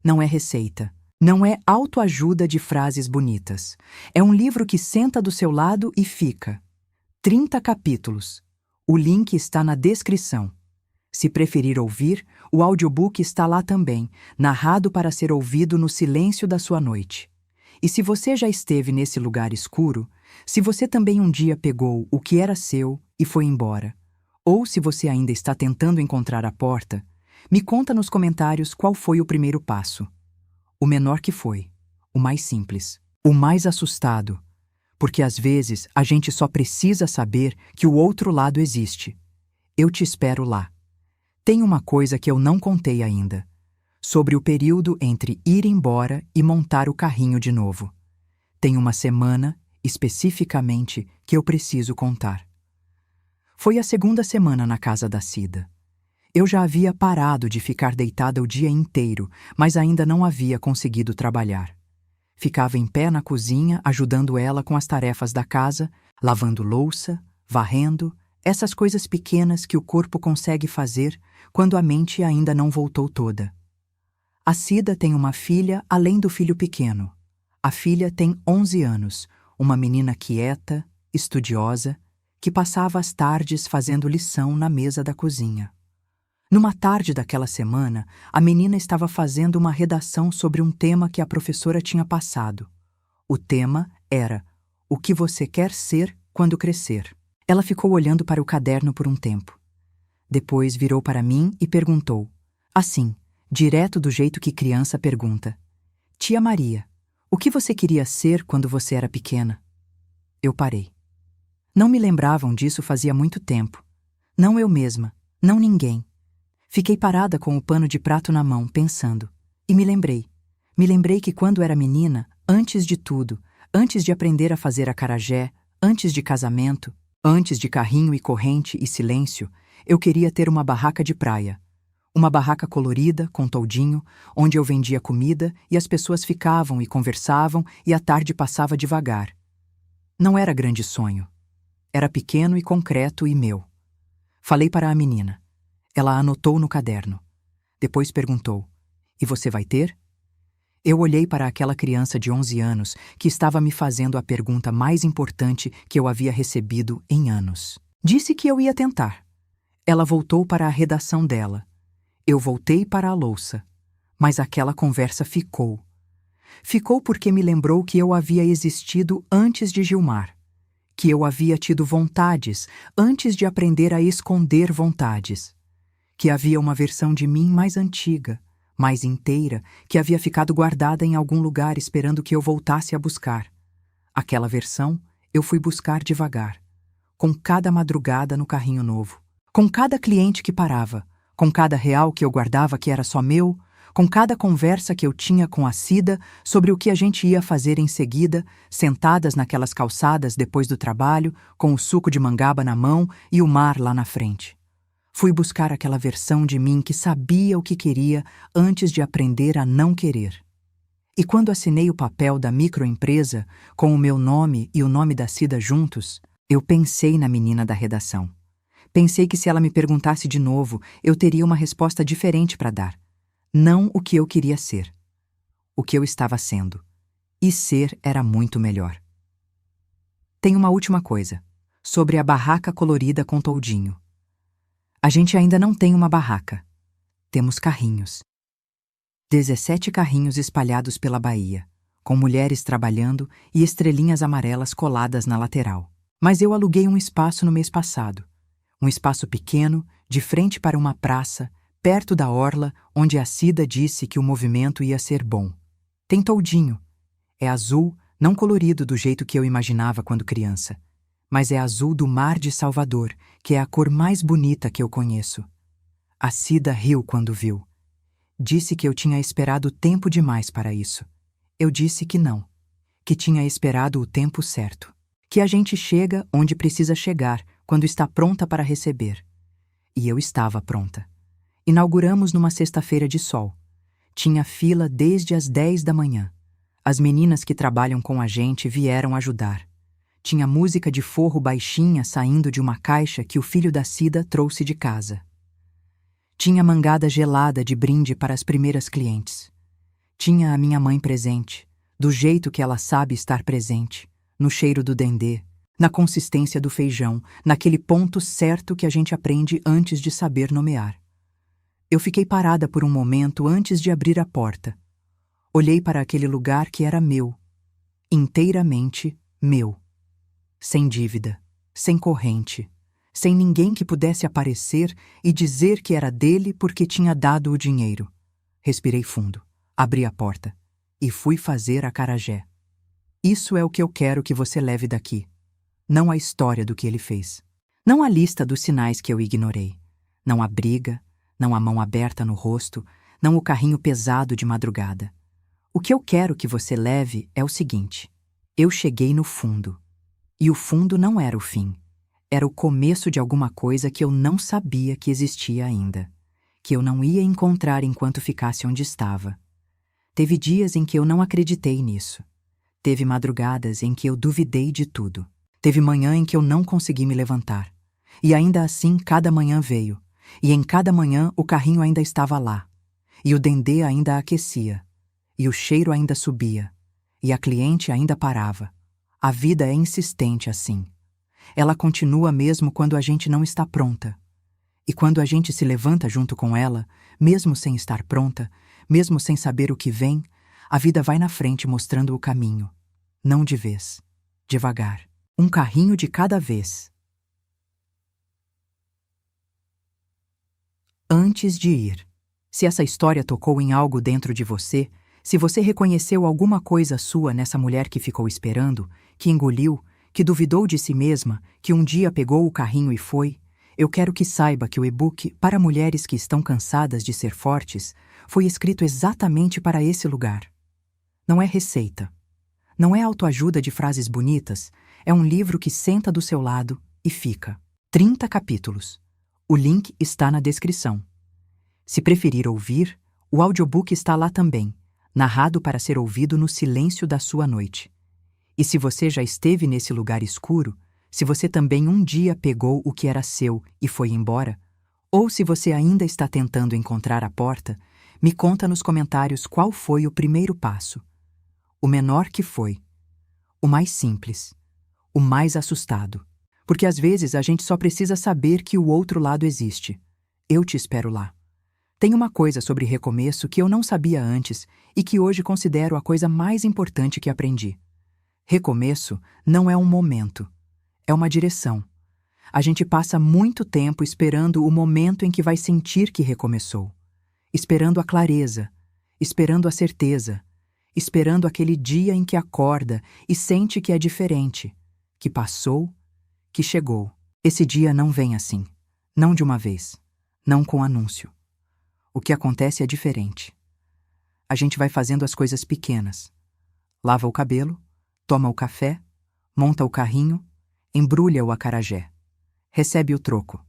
Não é receita. Não é autoajuda de frases bonitas. É um livro que senta do seu lado e fica. 30 capítulos. O link está na descrição. Se preferir ouvir, o audiobook está lá também, narrado para ser ouvido no silêncio da sua noite. E se você já esteve nesse lugar escuro, Se você também um dia pegou o que era seu e foi embora, ou se você ainda está tentando encontrar a porta, me conta nos comentários qual foi o primeiro passo. O menor que foi, o mais simples, o mais assustado, porque às vezes a gente só precisa saber que o outro lado existe. Eu te espero lá. Tem uma coisa que eu não contei ainda, sobre o período entre ir embora e montar o carrinho de novo. Tem uma semana, especificamente, que eu preciso contar. Foi a segunda semana na casa da Cida. Eu já havia parado de ficar deitada o dia inteiro, mas ainda não havia conseguido trabalhar. Ficava em pé na cozinha, ajudando ela com as tarefas da casa, lavando louça, varrendo, essas coisas pequenas que o corpo consegue fazer quando a mente ainda não voltou toda. A Cida tem uma filha além do filho pequeno. A filha tem 11 anos, uma menina quieta, estudiosa, que passava as tardes fazendo lição na mesa da cozinha. Numa tarde daquela semana, a menina estava fazendo uma redação sobre um tema que a professora tinha passado. O tema era "O que você quer ser quando crescer?". Ela ficou olhando para o caderno por um tempo. Depois virou para mim e perguntou, assim, direto do jeito que criança pergunta: "Tia Maria, o que você queria ser quando você era pequena?". Eu parei. Não me lembravam disso fazia muito tempo. Não eu mesma, não ninguém. Fiquei parada com o pano de prato na mão, pensando. E me lembrei. Me lembrei que quando era menina, antes de tudo, antes de aprender a fazer acarajé, antes de casamento, antes de carrinho e corrente e silêncio, eu queria ter uma barraca de praia. Uma barraca colorida, com toldinho, onde eu vendia comida e as pessoas ficavam e conversavam e a tarde passava devagar. Não era grande sonho. Era pequeno e concreto e meu. Falei para a menina. Ela anotou no caderno. Depois perguntou, "E você vai ter?". Eu olhei para aquela criança de 11 anos que estava me fazendo a pergunta mais importante que eu havia recebido em anos. Disse que eu ia tentar. Ela voltou para a redação dela. Eu voltei para a louça. Mas aquela conversa ficou. Ficou porque me lembrou que eu havia existido antes de Gilmar. Que eu havia tido vontades antes de aprender a esconder vontades. Que havia uma versão de mim mais antiga, mais inteira, que havia ficado guardada em algum lugar esperando que eu voltasse a buscar. Aquela versão eu fui buscar devagar, com cada madrugada no carrinho novo, com cada cliente que parava, com cada real que eu guardava que era só meu, com cada conversa que eu tinha com a Cida sobre o que a gente ia fazer em seguida, sentadas naquelas calçadas depois do trabalho, com o suco de mangaba na mão e o mar lá na frente. Fui buscar aquela versão de mim que sabia o que queria antes de aprender a não querer. E quando assinei o papel da microempresa, com o meu nome e o nome da Cida juntos, eu pensei na menina da redação. Pensei que se ela me perguntasse de novo, eu teria uma resposta diferente para dar. Não o que eu queria ser. O que eu estava sendo. E ser era muito melhor. Tem uma última coisa. Sobre a barraca colorida com toldinho. A gente ainda não tem uma barraca. Temos carrinhos. 17 carrinhos espalhados pela Bahia, com mulheres trabalhando e estrelinhas amarelas coladas na lateral. Mas eu aluguei um espaço no mês passado. Um espaço pequeno, de frente para uma praça, perto da orla, onde a Cida disse que o movimento ia ser bom. Tem toldinho. É azul, não colorido do jeito que eu imaginava quando criança. Mas é azul do mar de Salvador, que é a cor mais bonita que eu conheço. A Cida riu quando viu. Disse que eu tinha esperado tempo demais para isso. Eu disse que não, que tinha esperado o tempo certo. Que a gente chega onde precisa chegar, quando está pronta para receber. E eu estava pronta. Inauguramos numa sexta-feira de sol. Tinha fila desde as 10 da manhã. As meninas que trabalham com a gente vieram ajudar. Tinha música de forró baixinha saindo de uma caixa que o filho da Cida trouxe de casa. Tinha mangada gelada de brinde para as primeiras clientes. Tinha a minha mãe presente, do jeito que ela sabe estar presente, no cheiro do dendê, na consistência do feijão, naquele ponto certo que a gente aprende antes de saber nomear. Eu fiquei parada por um momento antes de abrir a porta. Olhei para aquele lugar que era meu, inteiramente meu. sem dívida, sem corrente, sem ninguém que pudesse aparecer e dizer que era dele porque tinha dado o dinheiro. Respirei fundo, abri a porta e fui fazer acarajé. Isso é o que eu quero que você leve daqui. Não a história do que ele fez. Não a lista dos sinais que eu ignorei. Não a briga, não a mão aberta no rosto, não o carrinho pesado de madrugada. O que eu quero que você leve é o seguinte: eu cheguei no fundo. E o fundo não era o fim. Era o começo de alguma coisa que eu não sabia que existia ainda, que eu não ia encontrar enquanto ficasse onde estava. Teve dias em que eu não acreditei nisso. Teve madrugadas em que eu duvidei de tudo. Teve manhã em que eu não consegui me levantar. E ainda assim cada manhã veio. E em cada manhã o carrinho ainda estava lá. E o dendê ainda aquecia. E o cheiro ainda subia. E a cliente ainda parava. A vida é insistente assim. Ela continua mesmo quando a gente não está pronta. E quando a gente se levanta junto com ela, mesmo sem estar pronta, mesmo sem saber o que vem, a vida vai na frente mostrando o caminho. Não de vez. Devagar. Um carrinho de cada vez. Antes de ir. Se essa história tocou em algo dentro de você, se você reconheceu alguma coisa sua nessa mulher que ficou esperando, que engoliu, que duvidou de si mesma, que um dia pegou o carrinho e foi, eu quero que saiba que o e-book Para Mulheres que Estão Cansadas de Ser Fortes foi escrito exatamente para esse lugar. Não é receita. Não é autoajuda de frases bonitas, é um livro que senta do seu lado e fica. 30 capítulos. O link está na descrição. Se preferir ouvir, o audiobook está lá também, narrado para ser ouvido no silêncio da sua noite. E se você já esteve nesse lugar escuro, se você também um dia pegou o que era seu e foi embora, ou se você ainda está tentando encontrar a porta, me conta nos comentários qual foi o primeiro passo. O menor que foi. O mais simples. O mais assustado. Porque às vezes a gente só precisa saber que o outro lado existe. Eu te espero lá. Tem uma coisa sobre recomeço que eu não sabia antes e que hoje considero a coisa mais importante que aprendi. Recomeço não é um momento, é uma direção. A gente passa muito tempo esperando o momento em que vai sentir que recomeçou, esperando a clareza, esperando a certeza, esperando aquele dia em que acorda e sente que é diferente, que passou, que chegou. Esse dia não vem assim, não de uma vez, não com anúncio. O que acontece é diferente. A gente vai fazendo as coisas pequenas. Lava o cabelo, toma o café, monta o carrinho, embrulha o acarajé. Recebe o troco.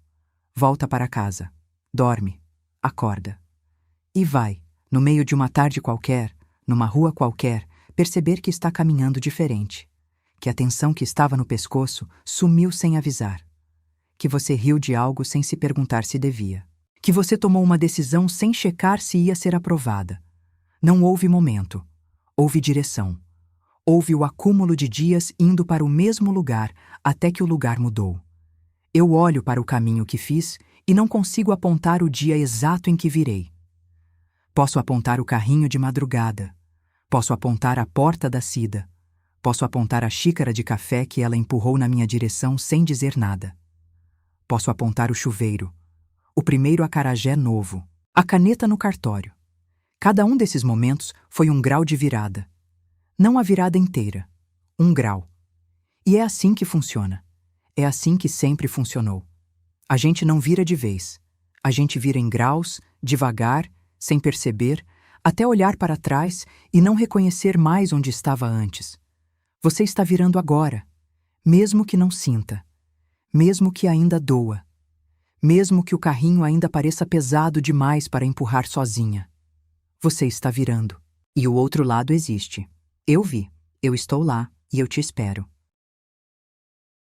Volta para casa. Dorme. Acorda. E vai, no meio de uma tarde qualquer, numa rua qualquer, perceber que está caminhando diferente. Que a tensão que estava no pescoço sumiu sem avisar. Que você riu de algo sem se perguntar se devia. Que você tomou uma decisão sem checar se ia ser aprovada. Não houve momento. Houve direção. Houve o acúmulo de dias indo para o mesmo lugar até que o lugar mudou. Eu olho para o caminho que fiz e não consigo apontar o dia exato em que virei. Posso apontar o carrinho de madrugada. Posso apontar a porta da Cida. Posso apontar a xícara de café que ela empurrou na minha direção sem dizer nada. Posso apontar o chuveiro. O primeiro acarajé novo. A caneta no cartório. Cada um desses momentos foi um grau de virada. Não a virada inteira. Um grau. E é assim que funciona. É assim que sempre funcionou. A gente não vira de vez. A gente vira em graus, devagar, sem perceber, até olhar para trás e não reconhecer mais onde estava antes. Você está virando agora, mesmo que não sinta, mesmo que ainda doa, mesmo que o carrinho ainda pareça pesado demais para empurrar sozinha. Você está virando. E o outro lado existe. Eu vi, eu estou lá e eu te espero.